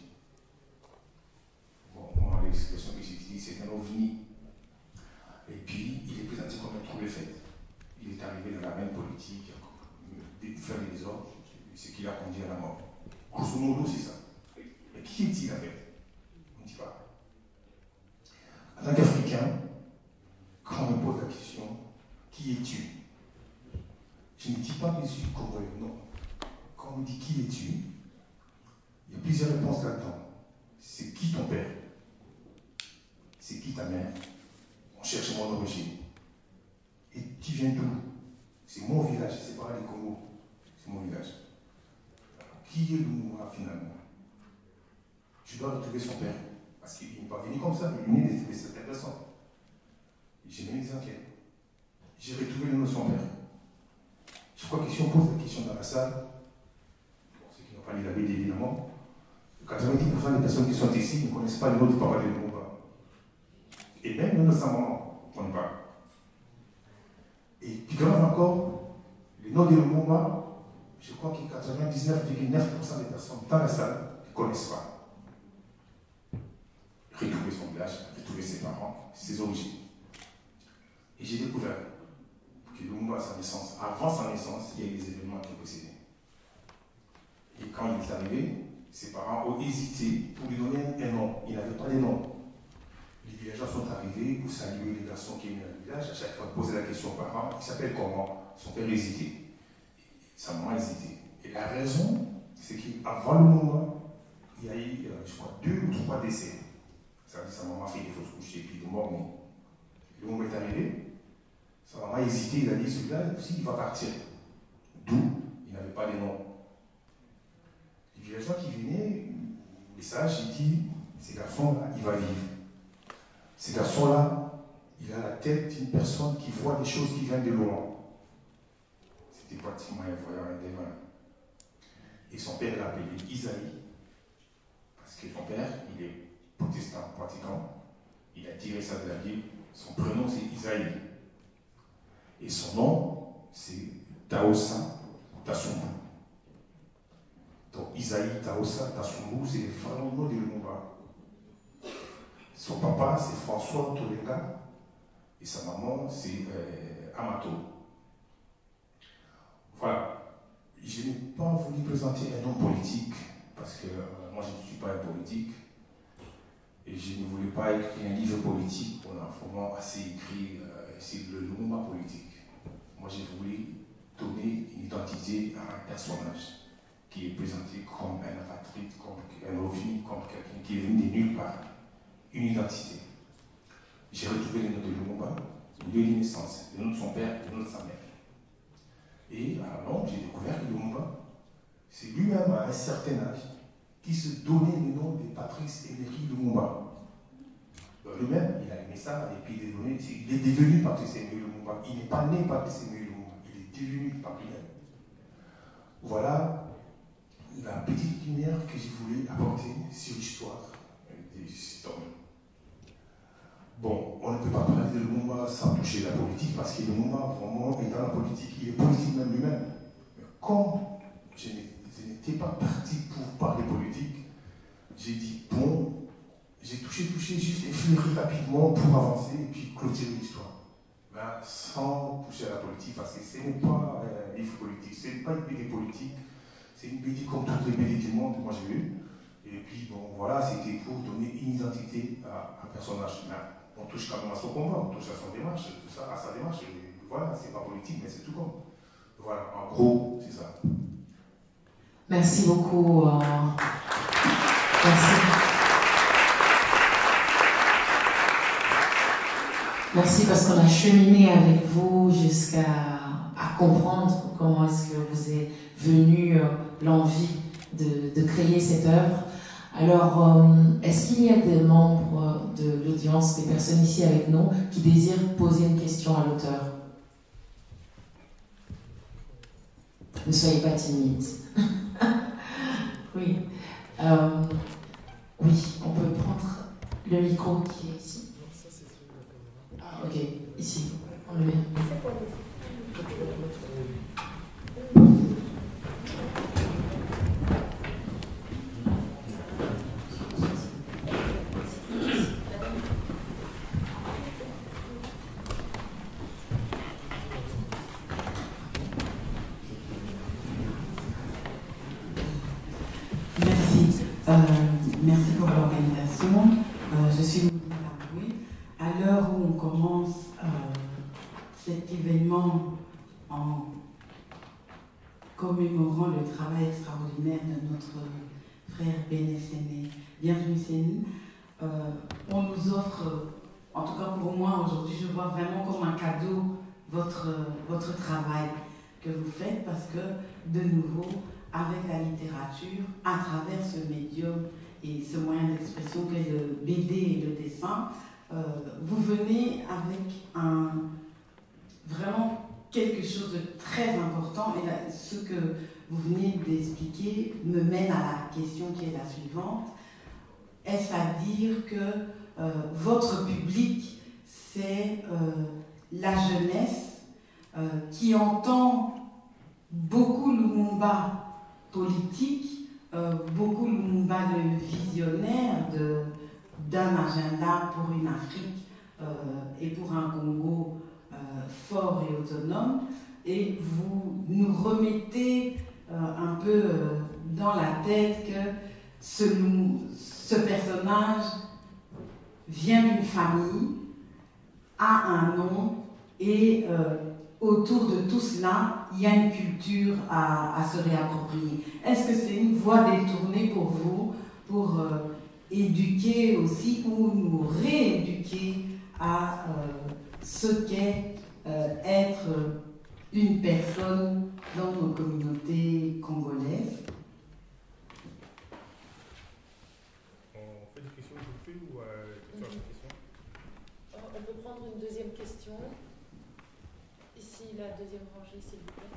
Bon, moi, l'expression que j'utilise, c'est un ovni. Et puis, il est présenté comme un trouble fait. Il est arrivé dans la même politique, de faire des ordres, ce qui l'a conduit à la mort. Grosso modo, c'est ça. Mais qui est-il en fait? On ne dit pas. En tant qu'Africain, quand on me pose la question, qui es-tu? Je ne dis pas que je suis congolais, non. Quand on me dit qui es-tu, il y a plusieurs réponses là-dedans. C'est qui ton père? C'est qui ta mère? On cherche mon origine. Et tu viens d'où? C'est mon village, c'est pas les Congo. C'est mon village. Alors, qui est le Moumba finalement? Je dois retrouver son père. Parce qu'il n'est pas venu comme ça, il est venu de trouver certaines personnes. J'ai mené des enquêtes. J'ai retrouvé le nom de son père. Je crois que si on pose la question dans la salle, pour ceux qui n'ont pas lu la Bible évidemment, 90% des personnes qui sont ici ne connaissent pas le nom du papa de Moumba. Et même le nom de sa maman, on ne parle. Et plus grave encore, le nom de Moumba, je crois que 99,9% des personnes dans la salle ne connaissent pas. Retrouver son village, retrouver ses parents, ses origines. Et j'ai découvert que Moumba, à sa naissance, avant sa naissance, il y a eu des événements qui ont précédé. Et quand il est arrivé, ses parents ont hésité pour lui donner un nom. Il n'avait pas de nom. Les villageois sont arrivés pour saluer les garçons qui venaient dans le village. À chaque fois, poser la question aux parents, il s'appelle comment? Son père hésitait. Sa maman hésitait. Et la raison, c'est qu'avant le Moumba, il y a eu, je crois, 2 ou 3 décès. Ça veut dire que sa maman a fait des fausses couches et puis il est mort. Le Moumba est arrivé. Sa maman a hésité, il a dit celui-là, aussi, il va partir. D'où il n'avait pas de nom. Les villageois qui venaient, les sages, ils disent, ces garçons-là, il va vivre. Ces garçons-là, il a la tête d'une personne qui voit des choses qui viennent de loin. C'était pratiquement un voyant, un dévin. Et son père l'a appelé Isaïe, parce que son père, il est protestant, pratiquant. Il a tiré ça de la Bible. Son prénom, c'est Isaïe. Et son nom, c'est Taosa Tasumbu. Donc Isaïe Taosa Tasumbu, c'est le pharaon de Lumumba. Son papa, c'est François Tolenga. Et sa maman, c'est Amato. Voilà. Je n'ai pas voulu présenter un homme politique, parce que moi je ne suis pas un politique. Et je ne voulais pas écrire un livre politique pour un format assez écrit, c'est le Lumumba politique. Moi j'ai voulu donner une identité à un personnage qui est présenté comme un apatride, comme un ovni, comme quelqu'un qui est venu de nulle part. Une identité. J'ai retrouvé le nom de Lumumba, le lieu de naissance, le nom de son père, le nom de sa mère. Et alors j'ai découvert que Lumumba, c'est lui-même à un certain âge qui se donnait le nom de Patrice Emery Lumumba. Lui-même, il a aimé ça et puis il est devenu Patrice Emery Lumumba. Il n'est pas né Patrice Emery Lumumba, il est devenu par lui-même. Voilà la petite lumière que je voulais apporter sur l'histoire de cet homme. Bon, on ne peut pas parler de Lumumba sans toucher la politique, parce que Lumumba, vraiment, est dans la politique, il est politique même lui-même. Mais comme je n'étais pas parti pour parler politique, j'ai dit, bon, j'ai touché, juste effleuré rapidement pour avancer et puis clôturer l'histoire. Ben, sans toucher à la politique, parce que ce n'est pas un livre politique, ce n'est pas une BD politique, c'est une BD comme toutes les BD du monde que moi j'ai eu. Et puis, bon, voilà, c'était pour donner une identité à un personnage. Ben, on touche quand même à son combat, on touche à son démarche, tout ça, à sa démarche. Et voilà, c'est pas politique, mais c'est tout comme. Voilà, en gros, c'est ça. Merci beaucoup. Merci. Merci parce qu'on a cheminé avec vous jusqu'à comprendre comment est-ce que vous est venue l'envie de créer cette œuvre. Alors, est-ce qu'il y a des membres de l'audience, des personnes ici avec nous, qui désirent poser une question à l'auteur? Ne soyez pas timides. Oui. Oui, on peut prendre le micro qui est ici. Ah, ok, ici. On le met. Merci pour l'organisation. Je suis Moussa Laroui. À l'heure où on commence cet événement en commémorant le travail extraordinaire de notre frère Béné-Séné, bienvenue Séné, on nous offre, en tout cas pour moi aujourd'hui, je vois vraiment comme un cadeau votre travail que vous faites, parce que de nouveau, avec la littérature, à travers ce médium et ce moyen d'expression qu'est le BD et le dessin, vous venez avec vraiment quelque chose de très important. Et là, ce que vous venez d'expliquer me mène à la question qui est la suivante. Est-ce à dire que votre public, c'est la jeunesse qui entend beaucoup Lumumba politique, beaucoup Lumumba le visionnaire d'un agenda pour une Afrique et pour un Congo fort et autonome, et vous nous remettez un peu dans la tête que ce personnage vient d'une famille, a un nom, et autour de tout cela, il y a une culture à se réapproprier. Est-ce que c'est une voie détournée pour vous, pour éduquer aussi, ou nous rééduquer à ce qu'est être une personne dans nos communautés congolaises? On fait des questions tout de suite ou question après question? On peut prendre une deuxième question. Ici, la deuxième rangée, s'il vous plaît.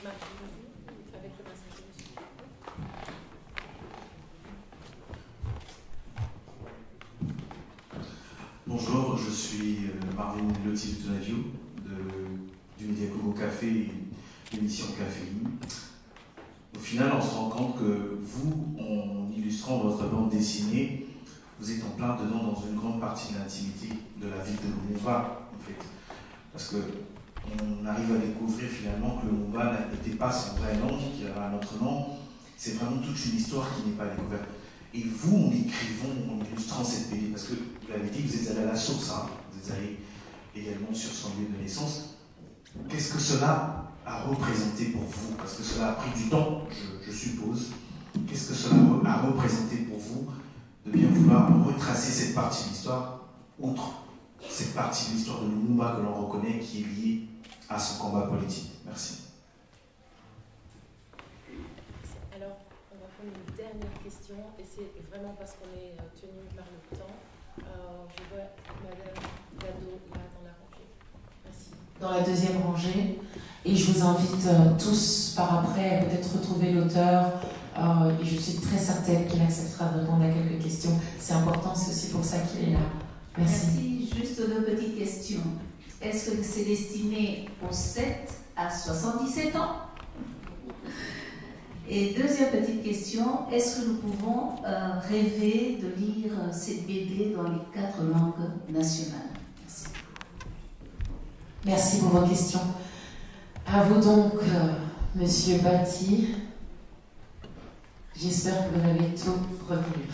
Marie, avec le bassin de monsieur. Bonjour, je suis Marvin Lotti-Donadieu du Média Congo Café et l'émission Caféine. Au final, on se rend compte que vous, en illustrant votre bande dessinée, vous êtes en plein dedans dans une grande partie de l'intimité de la ville de Lumumba, en fait. Parce qu'on arrive à découvrir finalement que Lumumba n'était pas son vrai nom, qu'il y avait un autre nom. C'est vraiment toute une histoire qui n'est pas découverte. Et vous, en écrivant, en illustrant cette BD, parce que vous l'avez dit, vous êtes allé à la source, hein, vous êtes allé également sur son lieu de naissance. Qu'est-ce que cela a représenté pour vous? Parce que cela a pris du temps, je suppose. Qu'est-ce que cela a représenté pour vous de bien vouloir retracer cette partie de l'histoire, outre cette partie de l'histoire de Lumumba que l'on reconnaît, qui est liée à son combat politique? Merci. Alors, on va prendre une dernière question, et c'est vraiment parce qu'on est tenu par le temps. Je vois Madame Gado là dans la rangée. Merci. Dans la deuxième rangée, et je vous invite tous par après à peut-être retrouver l'auteur, et je suis très certaine qu'il acceptera de répondre à quelques questions. C'est important, c'est aussi pour ça qu'il est là. Merci. Merci. Juste deux petites questions. Est-ce que c'est destiné aux 7 à 77 ans? Et deuxième petite question, est-ce que nous pouvons rêver de lire cette BD dans les 4 langues nationales? Merci. Merci pour vos questions. À vous donc, Monsieur Bati. J'espère que vous avez tout retenu.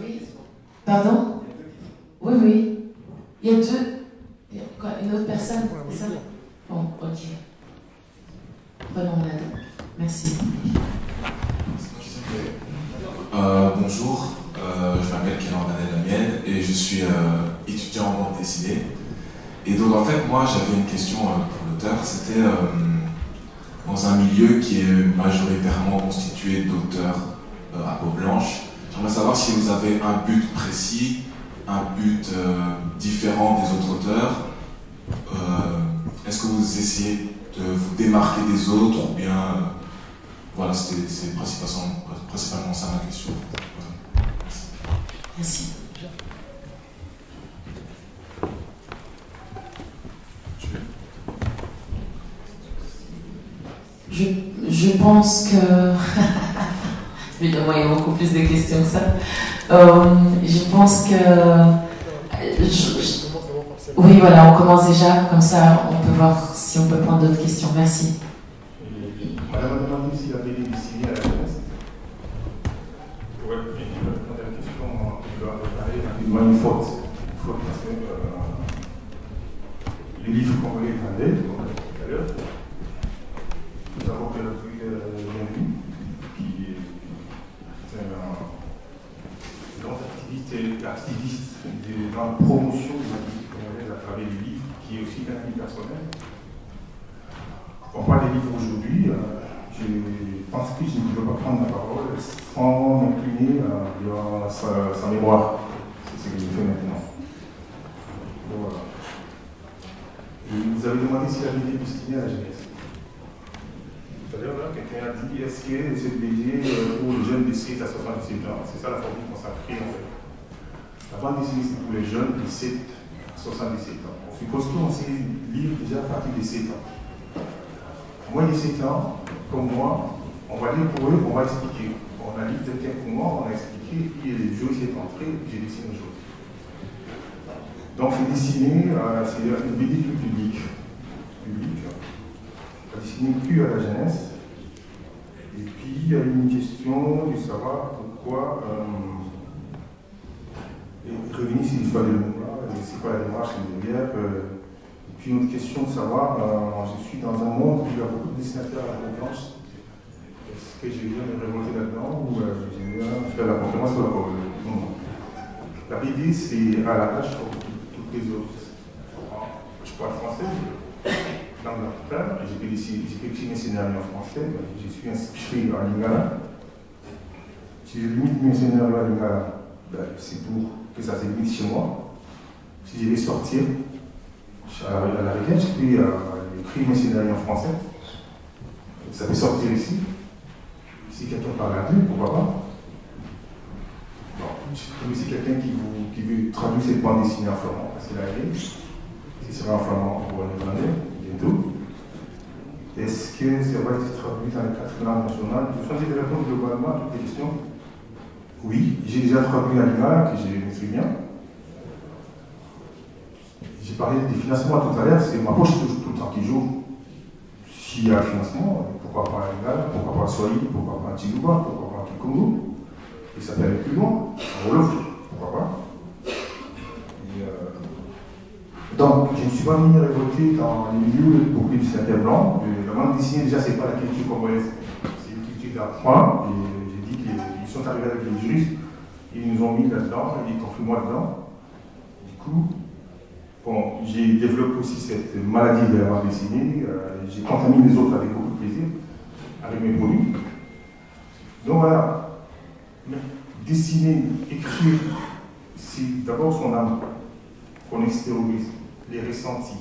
Oui. Pardon? Oui, oui. Il y a deux. Quoi, une autre personne? C'est ça? Bon, ok. Prenons-la donc. Merci. Bonjour, je m'appelle Kénan Daniel et je suis étudiant en bande dessinée. Et donc en fait, moi j'avais une question pour l'auteur. C'était dans un milieu qui est majoritairement constitué d'auteurs à peau blanche. J'aimerais savoir si vous avez un but précis, un but différent des autres auteurs. Est-ce que vous essayez de vous démarquer des autres ou bien voilà, c'est principalement ça ma question. Voilà. Merci. Je pense que évidemment il y a beaucoup plus de questions que ça. Je pense que oui, voilà, on commence déjà, comme ça on peut voir si on peut prendre d'autres questions. Merci. Madame a demandé s'il avait des destinés à la jeunesse. Oui, je vais répondre à la question. Je dois réparer rapidement une faute. Une faute parce que les livres qu'on voulait vendait, comme on l'a dit tout à l'heure, nous avons fait le truc bienvenue, qui est une grande activiste dans la promotion de l'activité congolaise à travers les livres, qui est aussi un avis personnel. On parle des livres aujourd'hui, je pense que je ne peux pas prendre la parole sans m'incliner dans sa mémoire. C'est ce que je fais maintenant. Donc, voilà. Et vous avez demandé s'il avait été destiné à la jeunesse. Tout à l'heure, quelqu'un a dit est-ce que cette BD pour les jeunes de 16 à 77 ans? C'est ça la formule consacrée en fait. La bande dessinée, c'est pour les jeunes de 7 à 77 ans. On suppose qu'on sait lire déjà à partir de 7 ans. Moins de 7 ans, comme moi, on va dire pour eux, on va expliquer. On a lu quelqu'un pour moi, on a expliqué, et puis les jours c'est entré, j'ai dessiné aujourd'hui. Donc c'est dessiné, c'est une BD tout public. Pas dessiné plus à la jeunesse. Et puis il y a une question de savoir pourquoi revenir sur l'histoire de l'Umba, c'est quoi la démarche derrière. Puis une autre question de savoir, je suis dans un monde où il y a beaucoup de dessinateurs à la peau blanche. Est-ce que j'ai bien me révolter là-dedans ou j'ai bien faire la conférence sur la peau? Non. La BD, c'est à la page comme toutes les autres. Je parle français, langue natale, j'ai écrit mes scénarios en français, je suis inscrit en lingala. Si je limite mes scénarios en lingala, c'est pour que ça se limite chez moi. Si je vais sortir, à la requête, j'ai pu écrire mes scénarios en français. Ça peut sortir ici. Si quelqu'un parle anglais, pourquoi pas? Bon. trouve ici quelqu'un qui veut traduire cette bande dessinée en flamand, parce qu'il a aidé. Ce sera en flamand pour l'année, bientôt. Est-ce que c'est vrai que c'est traduit dans les 4 langues nationales? Je suis de répondre globalement à toutes les questions. Oui, j'ai déjà traduit un livre que je maîtrise bien. J'ai parlé des financements tout à l'heure, c'est ma poche tout le temps qui joue. S'il y a un financement, pourquoi pas un Lingala, pourquoi pas un Swahili, pourquoi pas un Tilouba, pourquoi pas un Kikongo, et ça peut aller plus loin, en Wolof, pourquoi pas. Donc, je ne suis pas venu révolter dans les milieux beaucoup plus dessinateurs blancs. La bande dessinée, déjà, c'est pas la culture congolaise, c'est une culture d'apprendre. J'ai dit qu'ils sont arrivés avec les juristes, ils nous ont mis là-dedans, ils ont fait moi dedans. Du coup, bon, j'ai développé aussi cette maladie de la bande dessinée. J'ai contaminé les autres avec beaucoup de plaisir, avec mes produits. Donc voilà, dessiner, écrire, c'est d'abord son âme qu'on extériorise, les ressentis.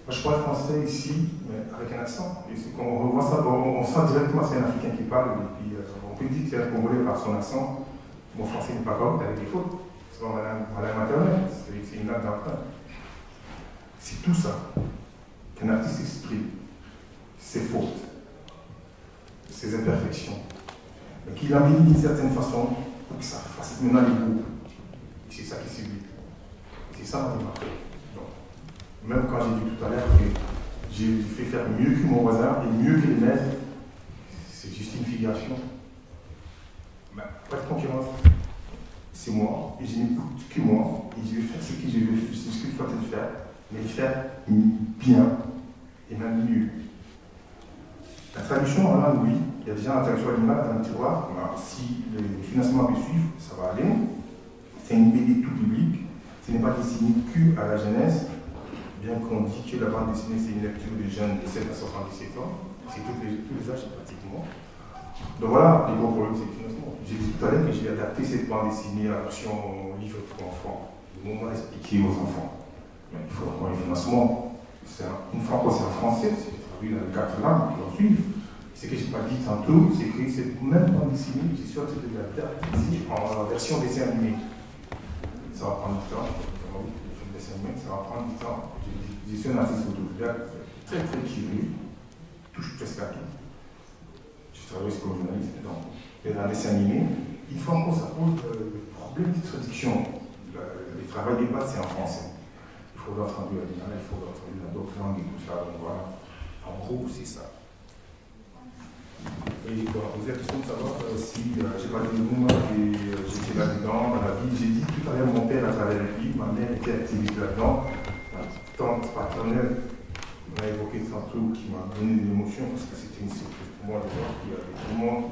Moi, je parle français ici, mais avec un accent. Et c'est qu'on revoit ça, on sent directement que c'est un Africain qui parle, et puis on peut dire que c'est un Congolais par son accent. Mon français n'est pas correct avec des fautes. C'est pas ma langue maternelle, c'est une langue d'emprunt. C'est tout ça qu'un artiste exprime, ses fautes, ses imperfections, mais qu'il embellit d'une certaine façon pour que ça fasse maintenant les groupes. C'est ça qui subit. C'est ça ma démarche. Même quand j'ai dit tout à l'heure que j'ai fait faire mieux que mon voisin et mieux que les maîtres, c'est juste une figuration. Ben, pas de concurrence. C'est moi, et je n'écoute que moi, et je vais faire ce que je veux, ce que je suis en train de faire, mais le faire bien, et même mieux. La traduction en langue, oui, il y a déjà la traduction animale dans le tiroir, si le financement peut suivre, ça va aller. C'est une BD tout public, ce n'est pas destiné que à la jeunesse, bien qu'on dit que la bande dessinée c'est une lecture de jeunes de 7 à 77 ans, c'est tous les âges pratiquement. Donc voilà, les gros problèmes c'est le financement. J'ai dit tout à l'heure que j'ai adapté cette bande dessinée à la version livre pour enfants, le moment expliqué aux enfants. Mais il faut avoir un financement. Une fois que c'est en français, c'est traduit dans les 4 langues qui vont suivre. Ce que je n'ai pas dit tantôt, c'est que cette même bande dessinée, je suis en train de l'adapter en version dessin animé. Ça va prendre du temps. Le dessin animé, ça va prendre du temps. Je suis un artiste photographe très très curieux, touche presque à tout. Je travaille comme journaliste, donc dans le dessin animé, une fois encore ça pose le problème de traduction. Le travail des bases, c'est en français. Il faut l'entendre à l'animal, il faut l'entendre dans d'autres langues et tout ça. Donc voilà, en gros, c'est ça. Et bon, vous êtes question de savoir si j'ai pas dit de moi, j'étais là-dedans dans la vie. J'ai dit tout à l'heure, mon père a travaillé avec lui, ma mère était active là-dedans. Ma tante paternelle m'a évoqué tantôt, qui m'a donné de l'émotion, parce que c'était une surprise pour moi de voir qu'il y avait tout le monde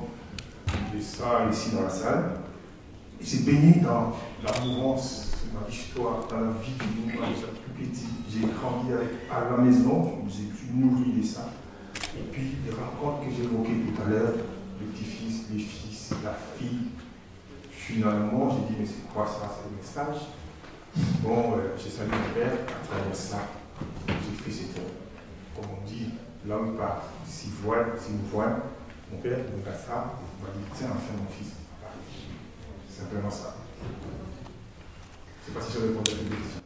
de ça ici dans la salle. Et j'ai baigné dans la mouvance, dans l'histoire, dans la vie du mouvement, déjà plus petit. J'ai grandi à la maison, j'ai pu nourrir de ça. Et puis les rencontres que j'ai évoquées tout à l'heure, le petit-fils, les fils, la fille, finalement j'ai dit mais c'est quoi ça, c'est le message. Bon, j'ai salué mon père, à travers ça, j'ai fait cette, comme on dit, l'homme part, s'il me voit, mon père me regarde ça, il m'a dit tiens enfin mon fils, c'est simplement ça. Je ne sais pas si je réponds à cette question.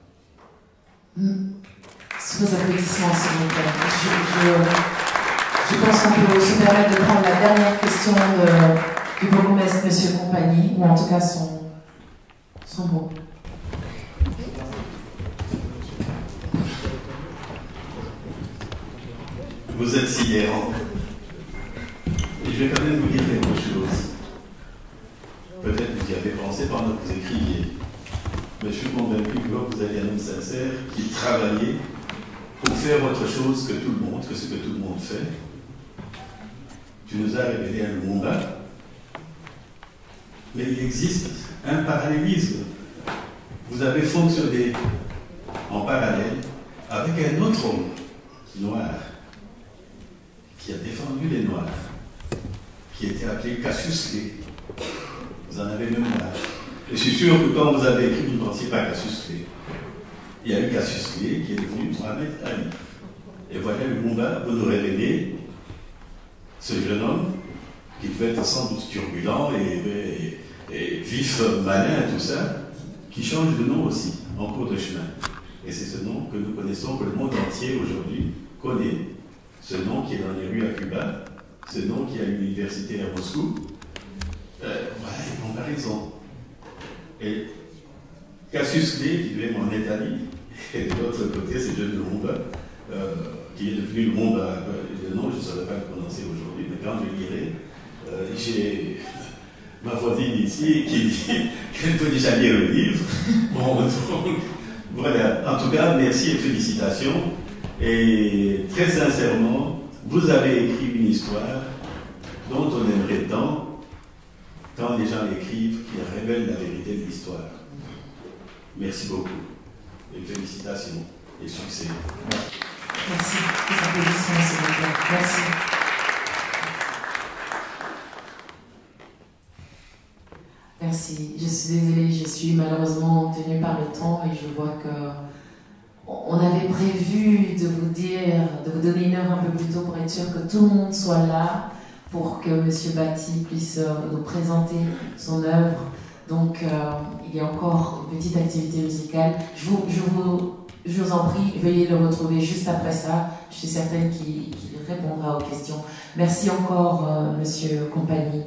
Sous vos applaudissements, s'il vous plaît. Je pense qu'on peut se permettre de prendre la dernière question du bourgmestre, M. Compagnie, ou en tout cas son mot. Vous êtes sidérant. Et je vais quand même vous dire quelque chose. Peut-être vous y avez pensé pendant que vous écriviez. Mais je suis convaincu que vous êtes un homme sincère qui travaillait pour faire autre chose que tout le monde, que ce que tout le monde fait. Tu nous as révélé un Lumumba, mais il existe un parallélisme. Vous avez fonctionné en parallèle avec un autre homme noir qui a défendu les Noirs, qui était appelé Cassius Clay. Vous en avez mémoire. Et je suis sûr que quand vous avez écrit, vous ne pensiez pas à Cassius Clay. Il y a eu Cassius Clay qui est devenu Mohamed Ali. Et voilà Lumumba, vous nous révélez ce jeune homme qui devait être sans doute turbulent et vif, malin, tout ça, qui change de nom aussi, en cours de chemin. Et c'est ce nom que nous connaissons, que le monde entier aujourd'hui connaît. Ce nom qui est dans les rues à Cuba, ce nom qui est à l'université à Moscou. Voilà les comparaisons. Et Cassius Clay, qui vient en Italie, et de l'autre côté, c'est John Lumumba, qui est devenu Lumumba. Le nom, je ne saurais pas le prononcer aujourd'hui, mais quand je lirai, j'ai ma voisine ici qui dit qu'elle peut déjà lire le livre. Bon, donc, voilà. En tout cas, merci et félicitations. Et très sincèrement, vous avez écrit une histoire dont on aimerait tant, quand les gens l'écrivent, qu'ils révèlent la vérité de l'histoire. Merci beaucoup. Et félicitations et succès. Merci. Des applaudissements, s'il vous plaît. Merci. Merci. Je suis désolée, je suis malheureusement tenue par le temps et je vois que on avait prévu de vous dire, de vous donner une heure un peu plus tôt pour être sûr que tout le monde soit là pour que M. Bati puisse nous présenter son œuvre. Donc, il y a encore une petite activité musicale. Je vous en prie, veuillez le retrouver juste après ça. Je suis certaine qu'il répondra aux questions. Merci encore, Monsieur Compagnie.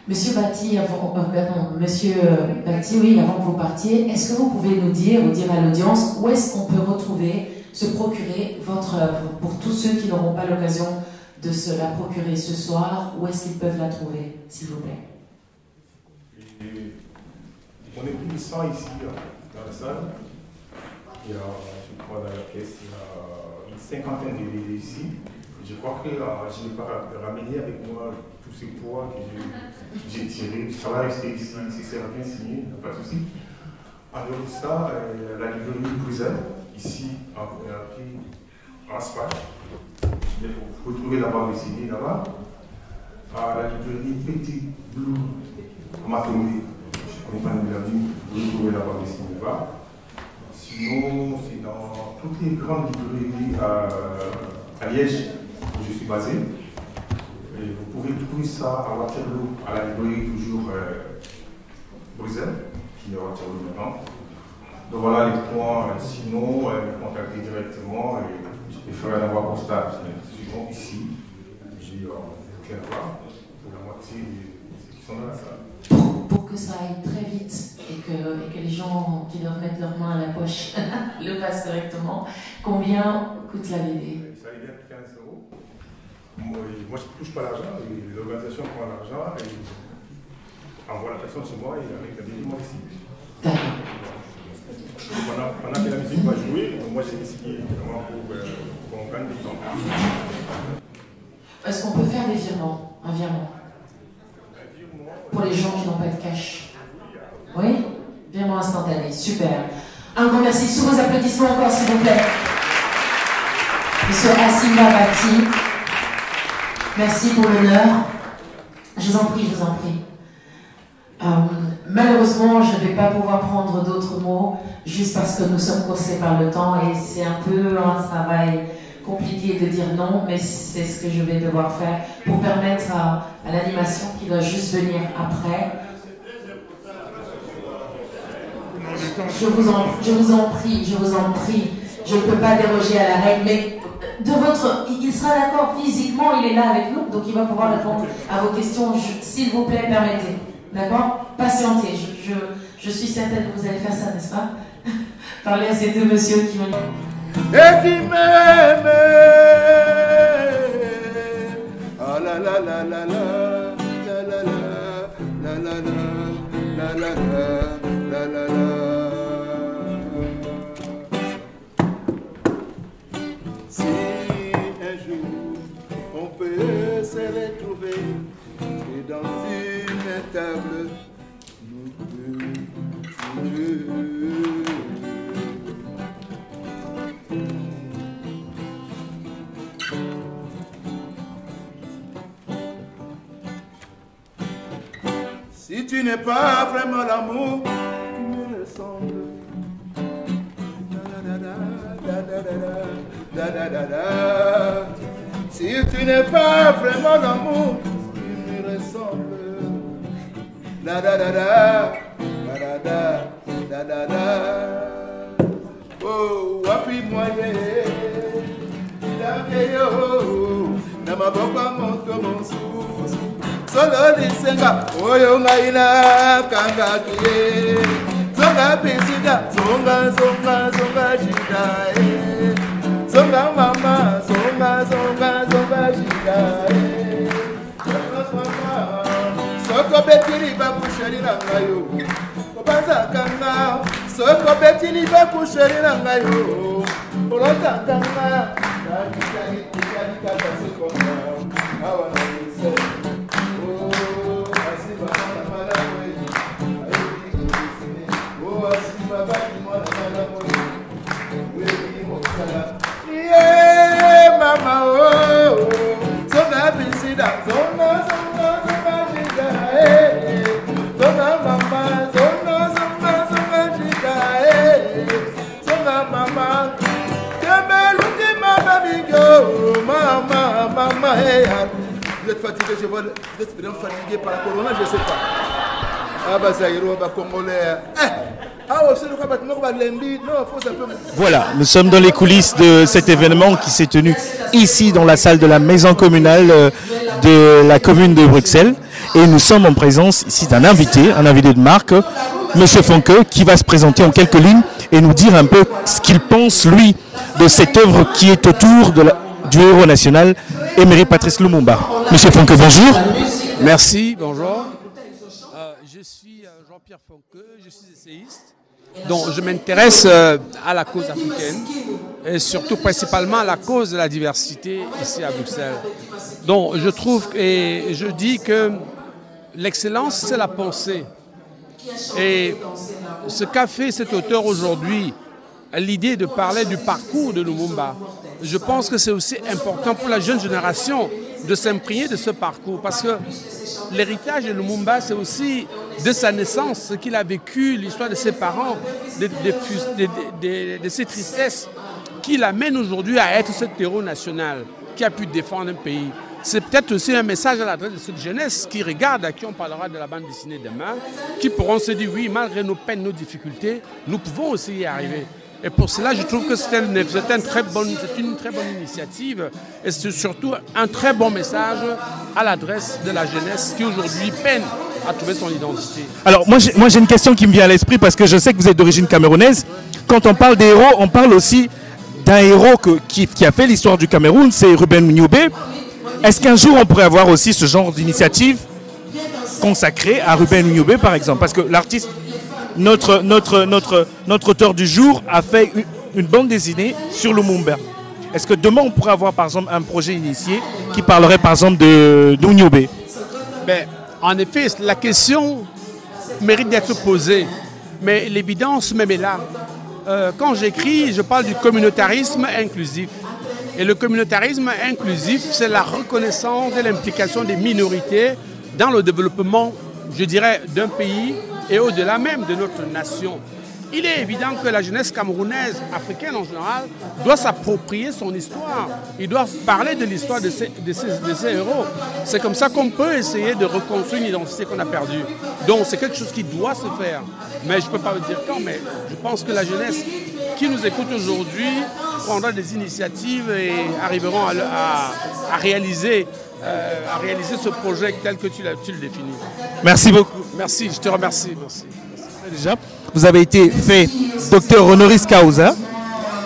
Monsieur Bati, Monsieur Bati, oui, avant que vous partiez, est-ce que vous pouvez nous dire, ou dire à l'audience, où est-ce qu'on peut retrouver, se procurer votre œuvre pour tous ceux qui n'auront pas l'occasion de se la procurer ce soir, où est-ce qu'ils peuvent la trouver, s'il vous plaît? On est plus de 100 ici, dans la salle. Il y a, je crois, dans la pièce, il y a une cinquantaine de DVD ici. Je crois que je n'ai pas ramené avec moi tous ces poids que j'ai tirés. Ça va rester ici, si c'est bien signé, pas de souci. En dehors de ça, la librairie Bruxelles, ici, en Espagne. Vous pouvez trouver la bande dessinée là-bas. La librairie Petit Blue, en Matomé. Je ne connais pas la nuit, vous pouvez trouver la bande dessinée là-bas. Sinon, c'est dans toutes les grandes librairies à Liège, où je suis basé. Et vous pouvez trouver ça à Waterloo, à la librairie toujours Bruxelles, qui est à Waterloo maintenant. Donc voilà les points. Sinon, me contacter directement et je ferai un envoi postal. Sinon, ici, j'ai Clairvoix pour la moitié de ceux qui sont dans la salle. Pour que ça aille très vite et que les gens qui doivent mettre leurs mains à la poche le fassent correctement, combien coûte la BD? Ça est bien 15 €. Moi, je ne touche pas l'argent, l'organisation prend l'argent et envoie la personne chez moi et avec la BD, moi ici. Pendant que la musique va jouer, moi j'ai décidé vraiment pour qu'on gagne du temps. Est-ce qu'on peut faire des virements? Un virement? Pour les gens qui n'ont pas de cash. Oui? Virement instantané, super. Un grand merci. Sous vos applaudissements encore, s'il vous plaît. Monsieur Asimba Bati, merci pour l'honneur. Je vous en prie, je vous en prie. Malheureusement, je ne vais pas pouvoir prendre d'autres mots, juste parce que nous sommes coincés par le temps et c'est un peu un travail compliqué de dire non, mais c'est ce que je vais devoir faire pour permettre à l'animation qui doit juste venir après. Je vous en prie, je ne peux pas déroger à la règle, mais il sera d'accord physiquement, il est là avec nous, donc il va pouvoir répondre à vos questions, s'il vous plaît, permettez. D'accord? Patientez, je suis certaine que vous allez faire ça, n'est-ce pas? Parlez à ces deux messieurs qui vont... Et qui m'aime, ah la la la la la la la la la la la la la la la. Si un jour on peut se retrouver et dans une table nous deux. Si tu n'es pas vraiment l'amour qui me ressemble, si tu n'es pas vraiment l'amour qui me ressemble, da da da da da da da da da. Oh, wapi moye, idake yo, na maboko moto monsu, solo disenga, oyo ngaina kanga kiye, zonga pisida, zonga zonga zonga shida, zonga mama, zonga zonga zonga shida, soko betili bakusheri nangayo, obanza kanga. Soko betili bakusheri nangayo, olota kanga, na kikali kata sekonda, awa na mise. Oh, asiba mwana mala mweji, ayudi kulisine. Oh, asiba baki mwana mala mweji, webi mokala. Yeah, mama, oh, zonga bisida, zonga zonga zonga shida, zonga mama, zonga zonga zonga shida, zonga mama, kemeluki mama bigo, mama, mama, hey. Vous êtes fatigué, je vois, vous êtes vraiment fatigué par la corona, je ne sais pas. Ah bah Zaïro, bah Congolais. Voilà, nous sommes dans les coulisses de cet événement qui s'est tenu ici dans la salle de la maison communale de la commune de Bruxelles. Et nous sommes en présence ici d'un invité, un invité de marque, Monsieur Fonke, qui va se présenter en quelques lignes et nous dire un peu ce qu'il pense, lui, de cette œuvre qui est autour du héros national, Emery Patrice Lumumba. Monsieur Fonke, bonjour. Merci, bonjour. Je suis Jean-Pierre Fonke, je suis essayiste. Donc je m'intéresse à la cause africaine et surtout principalement à la cause de la diversité ici à Bruxelles. Donc je trouve et je dis que l'excellence c'est la pensée. Et ce qu'a fait cet auteur aujourd'hui, l'idée de parler du parcours de Lumumba, je pense que c'est aussi important pour la jeune génération de s'imprégner de ce parcours parce que l'héritage de Lumumba, c'est aussi de sa naissance, ce qu'il a vécu, l'histoire de ses parents, de ses tristesses, qui l'amène aujourd'hui à être ce héros national qui a pu défendre un pays. C'est peut-être aussi un message à l'adresse de cette jeunesse qui regarde, à qui on parlera de la bande dessinée demain, qui pourront se dire oui, malgré nos peines, nos difficultés, nous pouvons aussi y arriver. Et pour cela, je trouve que c'est une très bonne initiative et c'est surtout un très bon message à l'adresse de la jeunesse qui aujourd'hui peine à trouver son identité. Alors moi j'ai une question qui me vient à l'esprit parce que je sais que vous êtes d'origine camerounaise. Quand on parle des héros, on parle aussi d'un héros qui a fait l'histoire du Cameroun, c'est Ruben Nyobe. Est-ce qu'un jour on pourrait avoir aussi ce genre d'initiative consacrée à Ruben Nyobe par exemple? Parce que l'artiste, notre auteur du jour a fait une bande dessinée sur Lumumba. Est-ce que demain on pourrait avoir par exemple un projet initié qui parlerait par exemple de Nyobe? Ben, en effet, la question mérite d'être posée, mais l'évidence même est là. Quand j'écris, je parle du communautarisme inclusif. Et le communautarisme inclusif, c'est la reconnaissance de l'implication des minorités dans le développement, je dirais, d'un pays et au-delà même de notre nation. Il est évident que la jeunesse camerounaise, africaine en général, doit s'approprier son histoire. Ils doivent parler de l'histoire de ces héros. C'est comme ça qu'on peut essayer de reconstruire une identité qu'on a perdue. Donc c'est quelque chose qui doit se faire. Mais je ne peux pas vous dire quand, mais je pense que la jeunesse qui nous écoute aujourd'hui prendra des initiatives et arriveront à réaliser ce projet tel que tu le définis. Merci beaucoup. Merci, je te remercie. Merci. Déjà, vous avez été fait docteur honoris causa.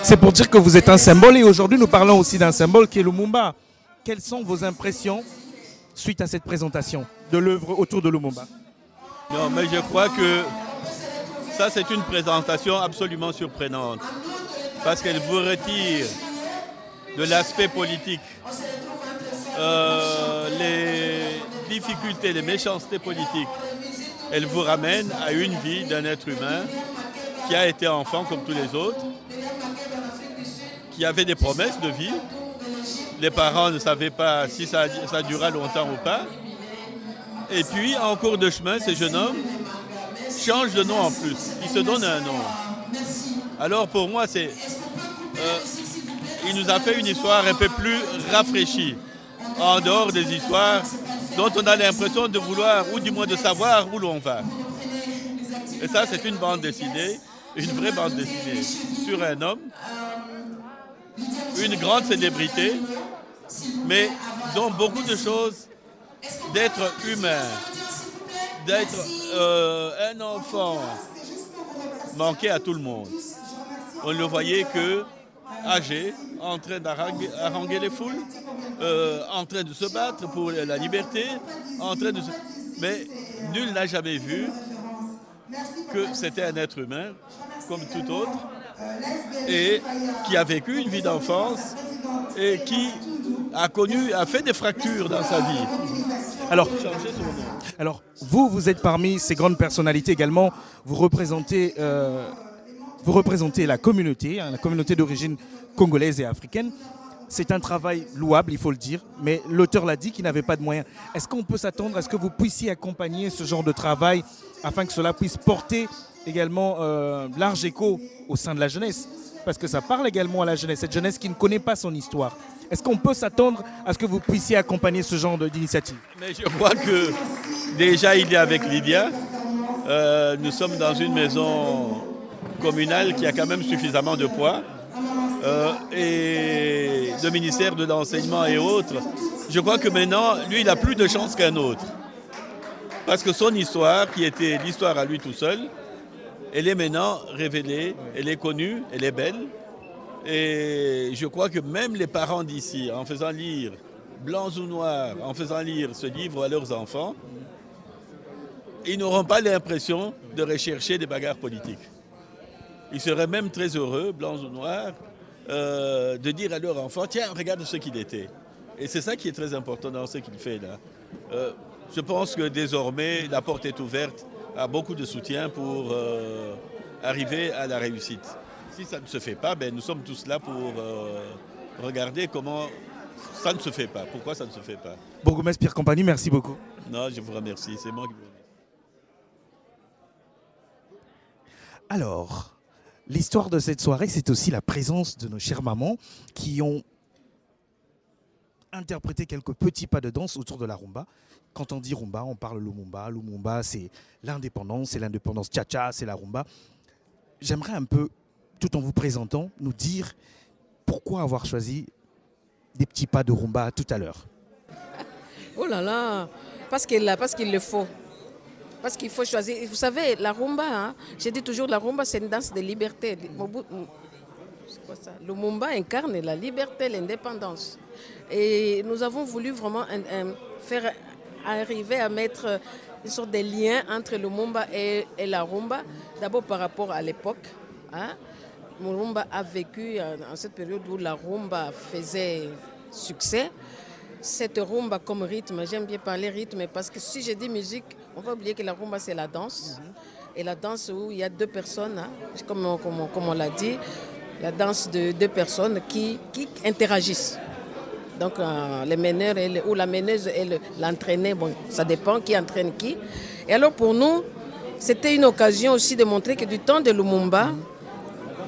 C'est pour dire que vous êtes un symbole et aujourd'hui nous parlons aussi d'un symbole qui est Lumumba. Quelles sont vos impressions suite à cette présentation de l'œuvre autour de Lumumba? Non, mais je crois que ça c'est une présentation absolument surprenante parce qu'elle vous retire de l'aspect politique les difficultés, les méchancetés politiques. Elle vous ramène à une vie d'un être humain qui a été enfant comme tous les autres, qui avait des promesses de vie. Les parents ne savaient pas si ça durera longtemps ou pas. Et puis, en cours de chemin, ces jeunes hommes changent de nom en plus. Ils se donnent un nom. Alors pour moi, il nous a fait une histoire un peu plus rafraîchie, en dehors des histoires dont on a l'impression de vouloir, ou du moins de savoir où l'on va. Et ça, c'est une bande dessinée, une vraie bande dessinée, sur un homme, une grande célébrité, mais dont beaucoup de choses, d'être humain, d'être un enfant manqué à tout le monde. On ne le voyait que âgé, en train d'haranguer les foules, en train de se battre pour la liberté, mais nul n'a jamais vu que c'était un être humain, comme tout autre, et qui a vécu une vie d'enfance et qui a fait des fractures dans sa vie. Alors, vous êtes parmi ces grandes personnalités également. Vous représentez la communauté d'origine congolaise et africaine. C'est un travail louable, il faut le dire, mais l'auteur l'a dit qu'il n'avait pas de moyens. Est-ce qu'on peut s'attendre à ce que vous puissiez accompagner ce genre de travail afin que cela puisse porter également large écho au sein de la jeunesse? Parce que ça parle également à la jeunesse, cette jeunesse qui ne connaît pas son histoire. Est-ce qu'on peut s'attendre à ce que vous puissiez accompagner ce genre d'initiative? Mais je crois que déjà il est avec Lydia. Nous sommes dans une maison communale qui a quand même suffisamment de poids. Et le ministère de l'enseignement et autres, je crois que maintenant, lui, il a plus de chance qu'un autre. Parce que son histoire, qui était l'histoire à lui tout seul, elle est maintenant révélée, elle est connue, elle est belle. Et je crois que même les parents d'ici, en faisant lire, blancs ou noirs, en faisant lire ce livre à leurs enfants, ils n'auront pas l'impression de rechercher des bagarres politiques. Ils seraient même très heureux, blancs ou noirs, de dire à leur enfant, tiens, regarde ce qu'il était. Et c'est ça qui est très important dans ce qu'il fait là. Je pense que désormais, la porte est ouverte à beaucoup de soutien pour arriver à la réussite. Si ça ne se fait pas, ben, nous sommes tous là pour regarder comment ça ne se fait pas. Pourquoi ça ne se fait pas. Bourgmestre Pierre Compagnie, merci beaucoup. Non, je vous remercie. C'est moi qui vous remercie. Alors, l'histoire de cette soirée, c'est aussi la présence de nos chères mamans qui ont interprété quelques petits pas de danse autour de la rumba. Quand on dit rumba, on parle Lumumba. Lumumba, c'est l'indépendance, tcha-tcha, c'est la rumba. J'aimerais un peu, tout en vous présentant, nous dire pourquoi avoir choisi des petits pas de rumba tout à l'heure. Oh là là, parce qu'il le faut. Parce qu'il faut choisir. Vous savez, la rumba, hein, j'ai dit toujours, la rumba, c'est une danse de liberté. C'est quoi ça? Lumumba incarne la liberté, l'indépendance. Et nous avons voulu vraiment faire arriver à mettre une sorte de lien entre Lumumba et la rumba. D'abord par rapport à l'époque. Hein. Lumumba a vécu en cette période où la rumba faisait succès. Cette rumba comme rythme, j'aime bien parler rythme parce que si je dis musique, on va oublier que la rumba c'est la danse. Et la danse où il y a deux personnes, hein, comme on l'a dit, la danse de deux personnes qui interagissent. Donc les meneurs ou la meneuse et l'entraîneur, bon, ça dépend qui entraîne qui. Et alors pour nous, c'était une occasion aussi de montrer que du temps de Lumumba,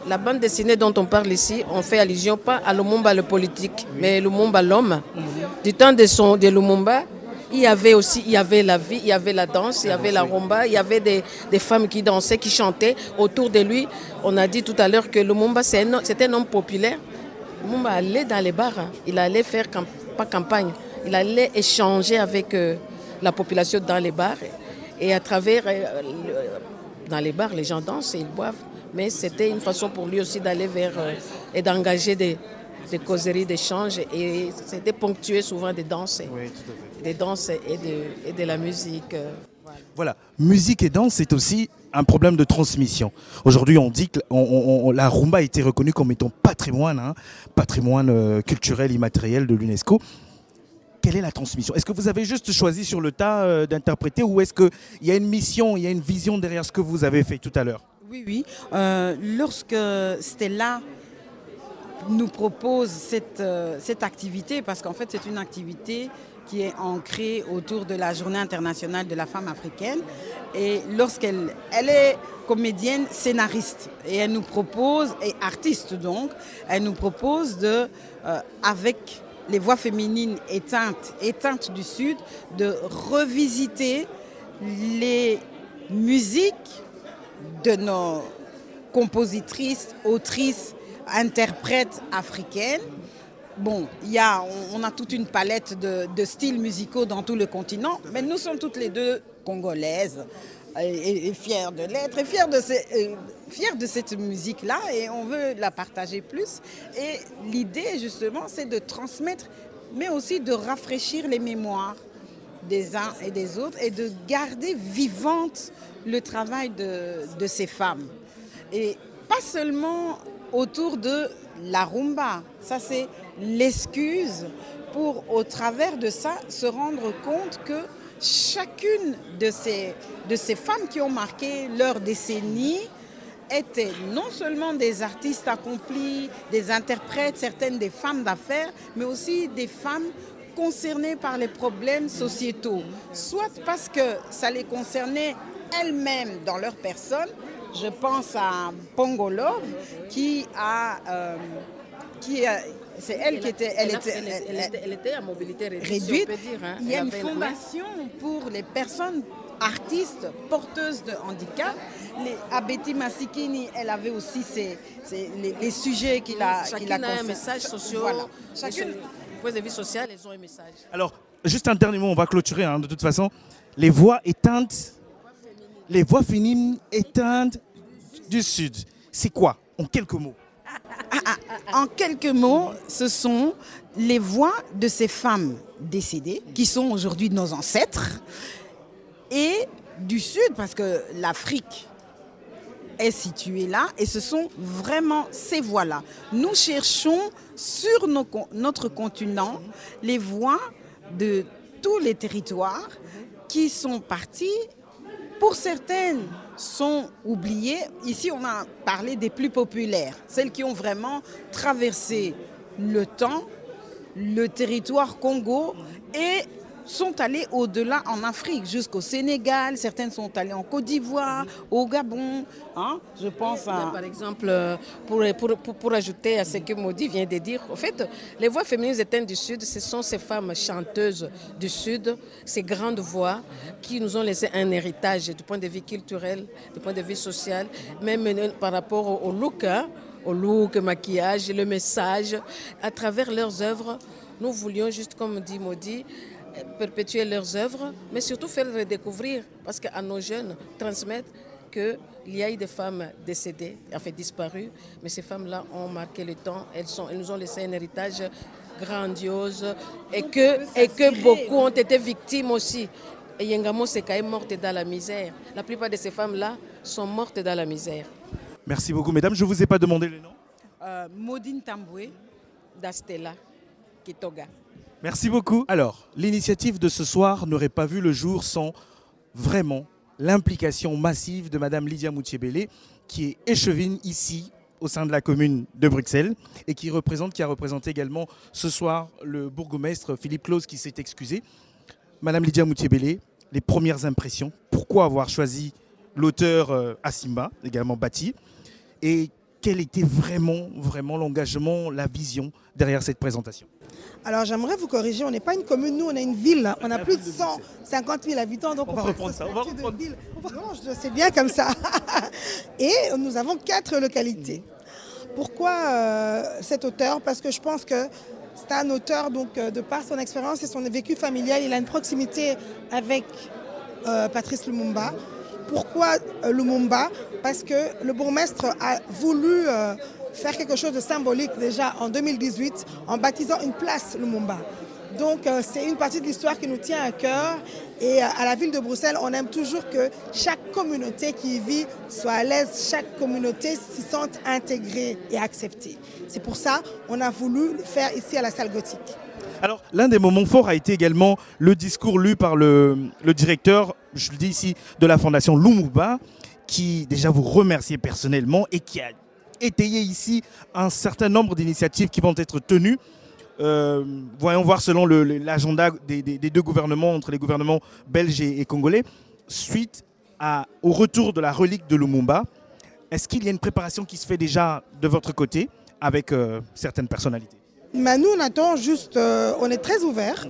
la bande dessinée dont on parle ici, on fait allusion pas à Lumumba le politique, mais Lumumba l'homme. Du temps de Lumumba, il y avait la vie, il y avait la danse, il y avait la rumba, il y avait des femmes qui dansaient, qui chantaient autour de lui. On a dit tout à l'heure que Lumumba, c'était un homme populaire. Lumumba allait dans les bars, hein. Il allait faire, pas campagne, il allait échanger avec la population dans les bars. Et à travers, dans les bars, les gens dansent et ils boivent. Mais c'était une façon pour lui aussi d'aller vers et d'engager des causeries, d'échanges. Et c'était ponctué souvent des danses, des danses et de la musique. Voilà, musique et danse, c'est aussi un problème de transmission. Aujourd'hui, on dit que la rumba a été reconnue comme étant patrimoine culturel immatériel de l'UNESCO. Quelle est la transmission? Est-ce que vous avez juste choisi sur le tas d'interpréter ou est-ce qu'il y a une mission, il y a une vision derrière ce que vous avez fait tout à l'heure? Oui. Lorsque Stella nous propose cette activité, parce qu'en fait c'est une activité qui est ancrée autour de la Journée internationale de la femme africaine, et lorsqu'elle est comédienne, scénariste, et elle nous propose, et artiste donc, elle nous propose avec les voix féminines éteintes du Sud, de revisiter les musiques de nos compositrices, autrices, interprètes africaines. Bon, on a toute une palette de styles musicaux dans tout le continent, mais nous sommes toutes les deux congolaises et fières de l'être, et fières de cette musique-là, et on veut la partager plus. Et l'idée, justement, c'est de transmettre, mais aussi de rafraîchir les mémoires des uns et des autres, et de garder vivante le travail de ces femmes. Et pas seulement autour de la rumba, ça c'est l'excuse pour, au travers de ça, se rendre compte que chacune de ces femmes qui ont marqué leur décennie étaient non seulement des artistes accomplis, des interprètes, certaines des femmes d'affaires, mais aussi des femmes concernées par les problèmes sociétaux, soit parce que ça les concernait elles-mêmes dans leur personne. Je pense à Pongo Love c'est elle qui était... Elle était à mobilité réduite, réduite. si on peut dire, hein. Il y a une fondation pour les personnes artistes porteuses de handicap. Abeti Masikini, elle avait aussi les sujets qu'il a Chacune a un message social. Voilà. Chacune, point de vue social, elles ont un message. Alors, juste un dernier mot, on va clôturer de toute façon. Les voix éteintes, les voix féminines éteintes du Sud, c'est quoi, en quelques mots? En quelques mots, ce sont les voix de ces femmes décédées, qui sont aujourd'hui nos ancêtres, et du Sud, parce que l'Afrique est située là, et ce sont vraiment ces voix-là. Nous cherchons sur notre continent les voix de tous les territoires qui sont partis. Pour certaines, sont oubliées. Ici, on a parlé des plus populaires, celles qui ont vraiment traversé le temps, le territoire Congo, et sont allées au-delà en Afrique, jusqu'au Sénégal. Certaines sont allées en Côte d'Ivoire, au Gabon. Je pense à... Par exemple, pour ajouter à ce que Maudit vient de dire, en fait, les voix féminines éteintes du Sud, ce sont ces femmes chanteuses du Sud, ces grandes voix qui nous ont laissé un héritage du point de vue culturel, du point de vue social, même par rapport au look, au look, au maquillage, le message. À travers leurs œuvres, nous voulions, juste comme dit Maudit, perpétuer leurs œuvres, mais surtout faire redécouvrir, parce qu'à nos jeunes, transmettre qu'il y a eu des femmes décédées, enfin disparues, mais ces femmes-là ont marqué le temps, elles nous ont laissé un héritage grandiose, et que beaucoup ont été victimes aussi. Et Yengamo Seka est morte dans la misère. La plupart de ces femmes-là sont mortes dans la misère. Merci beaucoup, mesdames. Je ne vous ai pas demandé le nom. Maudine Tamboué d'Astella Kitoga. Merci beaucoup. Alors, l'initiative de ce soir n'aurait pas vu le jour sans vraiment l'implication massive de Madame Lydia Moutiébélé, qui est échevine ici au sein de la commune de Bruxelles et qui a représenté également ce soir le bourgmestre Philippe Claus qui s'est excusé. Madame Lydia Moutiébélé, les premières impressions, pourquoi avoir choisi l'auteur Asimba, également Bati, et quel était vraiment l'engagement, la vision derrière cette présentation? Alors j'aimerais vous corriger, on n'est pas une commune, nous on est une ville, on a plus de 150 000 habitants, donc on va reprendre ça. Non, c'est bien comme ça. Et nous avons 4 localités. Pourquoi cet auteur? Parce que je pense que c'est un auteur, donc, de par son expérience et son vécu familial, il a une proximité avec Patrice Lumumba. Pourquoi Lumumba? Parce que le bourgmestre a voulu faire quelque chose de symbolique déjà en 2018 en baptisant une place Lumumba. Donc c'est une partie de l'histoire qui nous tient à cœur, et à la ville de Bruxelles, on aime toujours que chaque communauté qui y vit soit à l'aise, chaque communauté s'y sente intégrée et acceptée. C'est pour ça qu'on a voulu le faire ici à la salle gothique. Alors, l'un des moments forts a été également le discours lu par le directeur, je le dis ici, de la Fondation Lumumba, qui déjà vous remerciait personnellement et qui a étayé ici un certain nombre d'initiatives qui vont être tenues. Voyons voir selon l'agenda des deux gouvernements, entre les gouvernements belges et congolais, suite au retour de la relique de Lumumba. Est-ce qu'il y a une préparation qui se fait déjà de votre côté avec certaines personnalités? Nous, on attend juste, on est très ouverts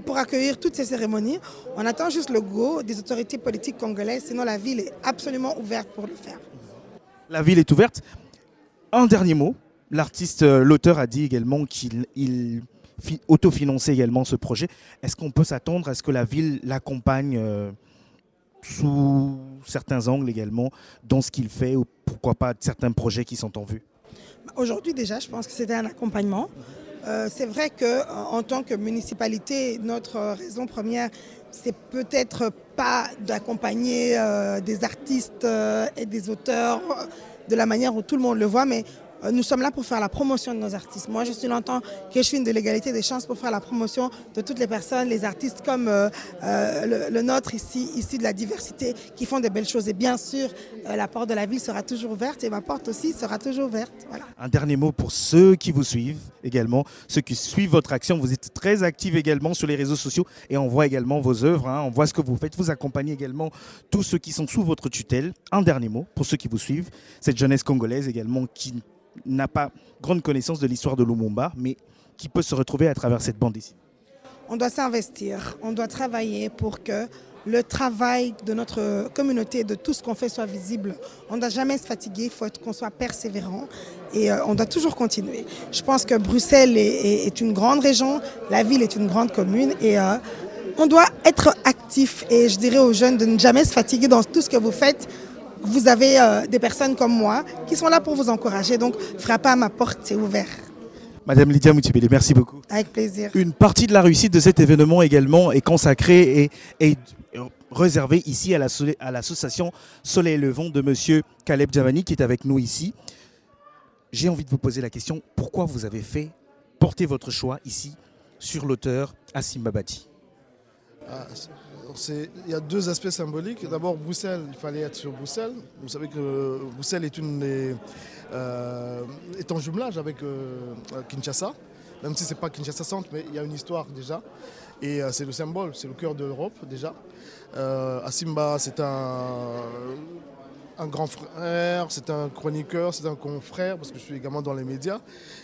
pour accueillir toutes ces cérémonies. On attend juste le go des autorités politiques congolaises, sinon la ville est absolument ouverte pour le faire. La ville est ouverte. Un dernier mot, l'artiste, l'auteur a dit également qu'il autofinançait également ce projet. Est-ce qu'on peut s'attendre à ce que la ville l'accompagne sous certains angles également dans ce qu'il fait, ou pourquoi pas certains projets qui sont en vue? Aujourd'hui déjà, je pense que c'était un accompagnement. C'est vrai qu'en tant que municipalité, notre raison première, c'est peut-être pas d'accompagner des artistes et des auteurs de la manière où tout le monde le voit, mais nous sommes là pour faire la promotion de nos artistes. Moi, je suis là en tant qu'échevine de l'égalité des chances pour faire la promotion de toutes les personnes, les artistes comme le nôtre ici, issus de la diversité, qui font de belles choses. Et bien sûr, la porte de la ville sera toujours ouverte et ma porte aussi sera toujours ouverte. Voilà. Un dernier mot pour ceux qui vous suivent également, ceux qui suivent votre action. Vous êtes très actifs également sur les réseaux sociaux et on voit également vos œuvres, on voit ce que vous faites. Vous accompagnez également tous ceux qui sont sous votre tutelle. Un dernier mot pour ceux qui vous suivent, cette jeunesse congolaise également qui n'a pas grande connaissance de l'histoire de Lumumba, mais qui peut se retrouver à travers cette bande dessinée. On doit s'investir, on doit travailler pour que le travail de notre communauté, de tout ce qu'on fait soit visible. On ne doit jamais se fatiguer, il faut qu'on soit persévérant et on doit toujours continuer. Je pense que Bruxelles est une grande région, la ville est une grande commune et on doit être actif et je dirais aux jeunes de ne jamais se fatiguer dans tout ce que vous faites. Vous avez des personnes comme moi qui sont là pour vous encourager, donc frappez à ma porte, c'est ouvert. Madame Lydia Moutibélé, merci beaucoup. Avec plaisir. Une partie de la réussite de cet événement également est consacrée et réservée ici à l'association Soleil Levant de Monsieur Caleb Djavani qui est avec nous ici. J'ai envie de vous poser la question, pourquoi vous avez fait porter votre choix ici sur l'auteur Hassim Babati? Il y a deux aspects symboliques. D'abord, Bruxelles, il fallait être sur Bruxelles. Vous savez que Bruxelles est en jumelage avec Kinshasa, même si ce n'est pas Kinshasa centre, mais il y a une histoire déjà. Et c'est le symbole, c'est le cœur de l'Europe déjà. Hassimba, c'est un grand frère, c'est un chroniqueur, c'est un confrère, parce que je suis également dans les médias.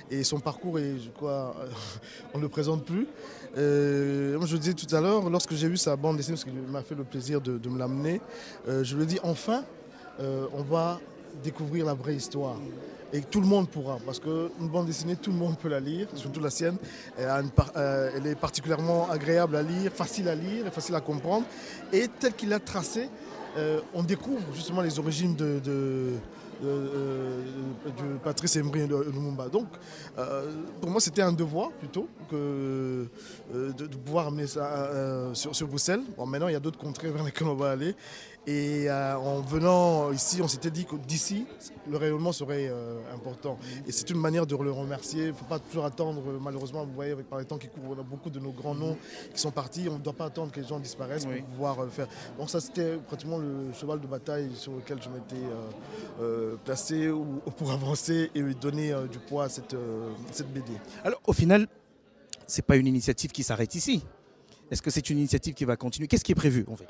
Et son parcours, on ne le présente plus. Moi, je le disais tout à l'heure, lorsque j'ai vu sa bande dessinée, parce qu'il m'a fait le plaisir de me l'amener, je lui ai dit enfin, on va découvrir la vraie histoire. Et tout le monde pourra, parce qu'une bande dessinée, tout le monde peut la lire, surtout la sienne. Elle est particulièrement agréable à lire et facile à comprendre. Et tel qu'il l'a tracé, on découvre justement les origines de Patrice Emery Lumumba. Donc, pour moi, c'était un devoir plutôt que de pouvoir amener ça sur Bruxelles. Bon, maintenant, il y a d'autres contrées vers lesquelles on va aller. Et en venant ici, on s'était dit que d'ici, le rayonnement serait important. Et c'est une manière de le remercier. Il ne faut pas toujours attendre, malheureusement, vous voyez, par les temps qui courent, on a beaucoup de nos grands noms qui sont partis. On ne doit pas attendre que les gens disparaissent pour pouvoir le faire. Donc ça, c'était pratiquement le cheval de bataille sur lequel je m'étais placé pour avancer et donner du poids à cette BD. Alors, au final, ce n'est pas une initiative qui s'arrête ici. Est-ce que c'est une initiative qui va continuer? Qu'est-ce qui est prévu en fait?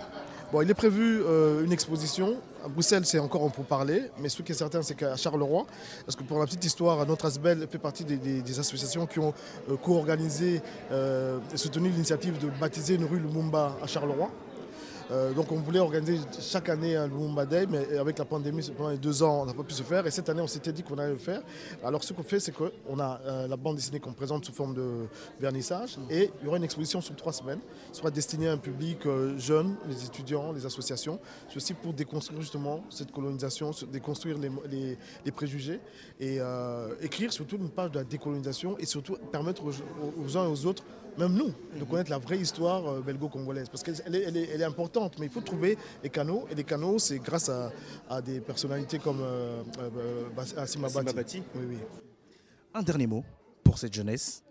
Bon, il est prévu une exposition. À Bruxelles, c'est encore en pourparlers. Mais ce qui est certain, c'est qu'à Charleroi, parce que pour la petite histoire, notre Asbel fait partie des associations qui ont co-organisé et soutenu l'initiative de baptiser une rue Lumumba à Charleroi. Donc on voulait organiser chaque année un Lumumba Day, mais avec la pandémie, pendant les 2 ans, on n'a pas pu se faire. Et cette année, on s'était dit qu'on allait le faire. Alors ce qu'on fait, c'est qu'on a la bande dessinée qu'on présente sous forme de vernissage. Et il y aura une exposition sur 3 semaines. Ce sera destiné à un public jeune, les étudiants, les associations. C'est aussi pour déconstruire justement cette colonisation, déconstruire les préjugés. Et écrire surtout une page de la décolonisation et surtout permettre aux uns et aux autres, même nous, de connaître la vraie histoire belgo-congolaise. Parce qu'elle est importante, mais il faut trouver les canaux. Et les canaux, c'est grâce à des personnalités comme Hassim Babati. Oui. Un dernier mot pour cette jeunesse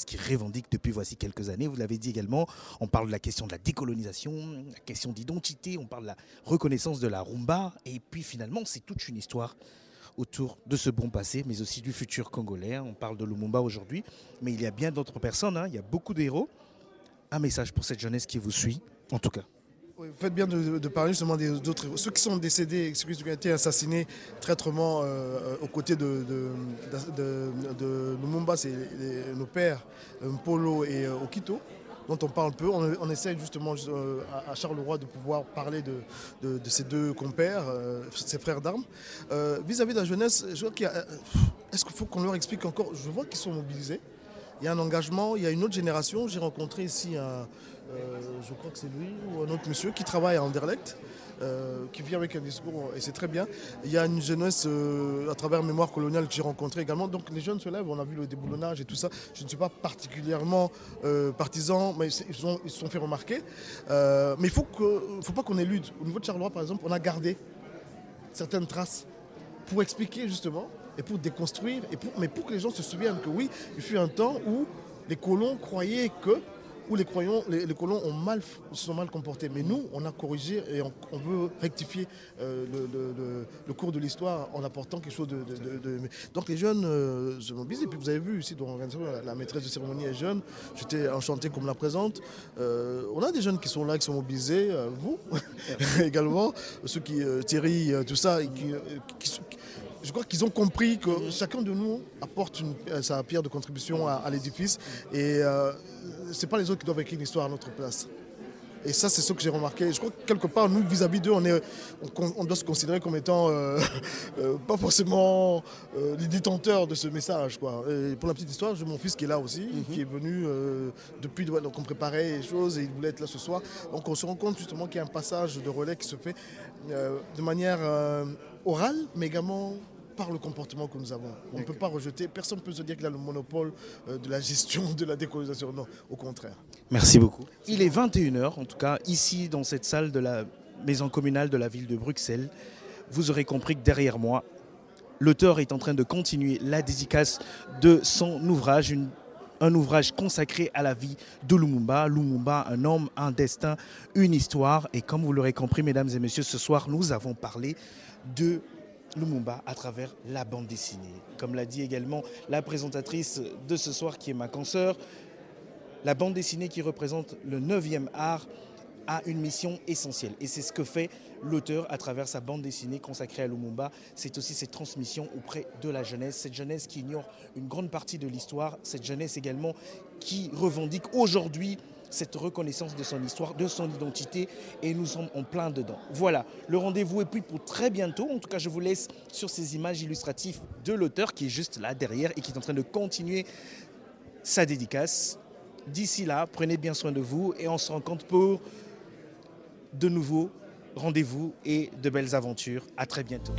qui revendique depuis voici quelques années. Vous l'avez dit également, on parle de la question de la décolonisation, la question d'identité, on parle de la reconnaissance de la rumba. Et puis finalement, c'est toute une histoire autour de ce bon passé, mais aussi du futur congolais. On parle de Lumumba aujourd'hui, mais il y a bien d'autres personnes, il y a beaucoup de héros. Un message pour cette jeunesse qui vous suit, en tout cas. Oui, vous faites bien de parler justement des autres, ceux qui sont décédés, ceux qui ont été assassinés traîtrement aux côtés de Lumumba, c'est nos pères, Mpolo et Okito, dont on parle peu. On essaie justement à Charleroi de pouvoir parler de ces deux compères, ces frères d'armes. Vis-à-vis de la jeunesse, je vois est-ce qu'il faut qu'on leur explique encore? Je vois qu'ils sont mobilisés. Il y a un engagement, il y a une autre génération. J'ai rencontré ici je crois que c'est lui ou un autre monsieur qui travaille à Anderlecht, qui vient avec un discours, et c'est très bien. Il y a une jeunesse à travers Mémoire coloniale que j'ai rencontré également. Donc les jeunes se lèvent, on a vu le déboulonnage et tout ça. Je ne suis pas particulièrement partisan, mais ils se sont fait remarquer. Mais il ne faut pas qu'on élude. Au niveau de Charleroi, par exemple, on a gardé certaines traces pour expliquer justement et pour déconstruire, mais pour que les gens se souviennent que oui, il fut un temps où les colons croyaient que, où les colons se sont mal comportés. Mais nous, on a corrigé et on veut rectifier le cours de l'histoire en apportant quelque chose Donc les jeunes se mobilisent. Et puis vous avez vu ici, dans la maîtresse de cérémonie est jeune. J'étais enchanté qu'on me la présente. On a des jeunes qui sont là, qui sont mobilisés. Vous également. Ceux qui, Thierry, tout ça, je crois qu'ils ont compris que chacun de nous apporte sa pierre de contribution à l'édifice et ce n'est pas les autres qui doivent écrire une histoire à notre place. Et ça, c'est ce que j'ai remarqué. Je crois que quelque part, nous, vis-à-vis d'eux, on doit se considérer comme étant pas forcément les détenteurs de ce message, quoi. Et pour la petite histoire, j'ai mon fils qui est là aussi, qui est venu depuis, donc on préparait les choses et il voulait être là ce soir. Donc on se rend compte justement qu'il y a un passage de relais qui se fait de manière orale, mais également par le comportement que nous avons. On ne peut pas rejeter, personne ne peut se dire qu'il a le monopole de la gestion de la décolonisation. Non, au contraire. Merci beaucoup. Il est 21h, en tout cas, ici dans cette salle de la maison communale de la ville de Bruxelles. Vous aurez compris que derrière moi, l'auteur est en train de continuer la dédicace de son ouvrage, un ouvrage consacré à la vie de Lumumba. Lumumba, un homme, un destin, une histoire. Et comme vous l'aurez compris, mesdames et messieurs, ce soir, nous avons parlé de Lumumba à travers la bande dessinée. Comme l'a dit également la présentatrice de ce soir, qui est ma consoeur, la bande dessinée qui représente le 9e art a une mission essentielle. Et c'est ce que fait l'auteur à travers sa bande dessinée consacrée à Lumumba. C'est aussi cette transmission auprès de la jeunesse, cette jeunesse qui ignore une grande partie de l'histoire, cette jeunesse également qui revendique aujourd'hui cette reconnaissance de son histoire, de son identité, et nous sommes en plein dedans. Voilà, le rendez-vous est pris pour très bientôt. En tout cas, je vous laisse sur ces images illustratives de l'auteur qui est juste là derrière et qui est en train de continuer sa dédicace. D'ici là, prenez bien soin de vous et on se rencontre pour de nouveaux rendez-vous et de belles aventures. À très bientôt.